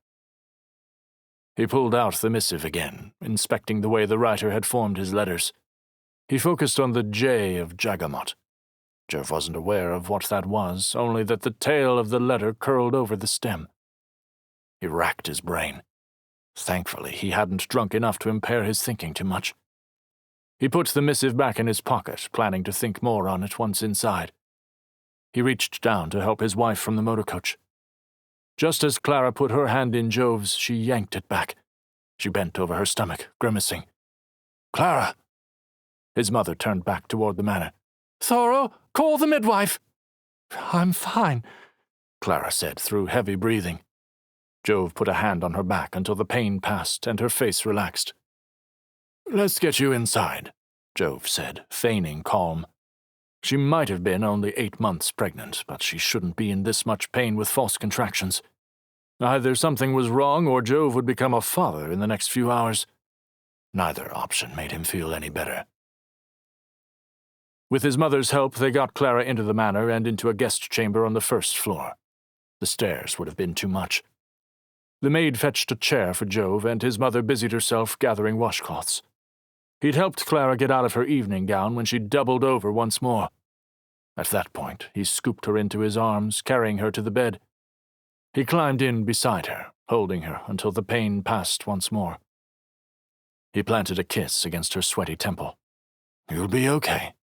He pulled out the missive again, inspecting the way the writer had formed his letters. He focused on the J of Jagamot. Jove wasn't aware of what that was, only that the tail of the letter curled over the stem. He racked his brain. Thankfully, he hadn't drunk enough to impair his thinking too much. He put the missive back in his pocket, planning to think more on it once inside. He reached down to help his wife from the motor coach. Just as Clara put her hand in Jove's, she yanked it back. She bent over her stomach, grimacing. "Clara!" His mother turned back toward the manor. "Thoro, call the midwife!" "I'm fine," Clara said through heavy breathing. Jove put a hand on her back until the pain passed and her face relaxed. "Let's get you inside," Jove said, feigning calm. She might have been only 8 months pregnant, but she shouldn't be in this much pain with false contractions. Either something was wrong or Jove would become a father in the next few hours. Neither option made him feel any better. With his mother's help, they got Clara into the manor and into a guest chamber on the first floor. The stairs would have been too much. The maid fetched a chair for Jove, and his mother busied herself gathering washcloths. He'd helped Clara get out of her evening gown when she doubled over once more. At that point, he scooped her into his arms, carrying her to the bed. He climbed in beside her, holding her until the pain passed once more. He planted a kiss against her sweaty temple. "You'll be okay."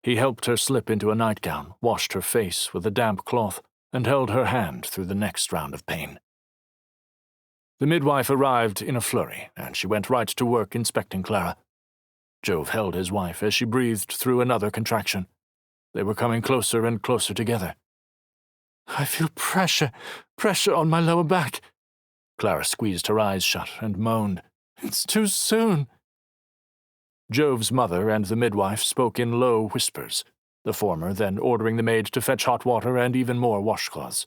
He helped her slip into a nightgown, washed her face with a damp cloth, and held her hand through the next round of pain. The midwife arrived in a flurry, and she went right to work inspecting Clara. Jove held his wife as she breathed through another contraction. They were coming closer and closer together. "I feel pressure on my lower back." Clara squeezed her eyes shut and moaned. "It's too soon." Jove's mother and the midwife spoke in low whispers, the former then ordering the maid to fetch hot water and even more washcloths.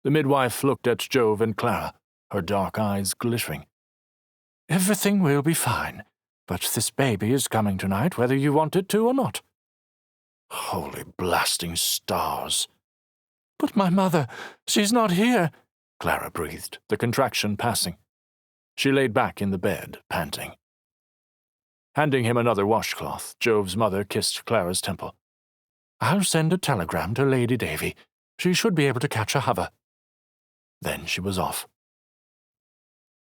The midwife looked at Jove and Clara, her dark eyes glittering. "Everything will be fine, but this baby is coming tonight whether you want it to or not." "Holy blasting stars!" "But my mother, she's not here," Clara breathed, the contraction passing. She laid back in the bed, panting. Handing him another washcloth, Jove's mother kissed Clara's temple. "I'll send a telegram to Lady Davy. She should be able to catch a hover." Then she was off.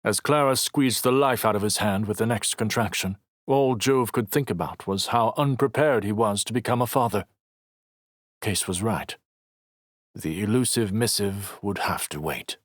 As Clara squeezed the life out of his hand with the next contraction, all Jove could think about was how unprepared he was to become a father. Kase was right. The elusive missive would have to wait.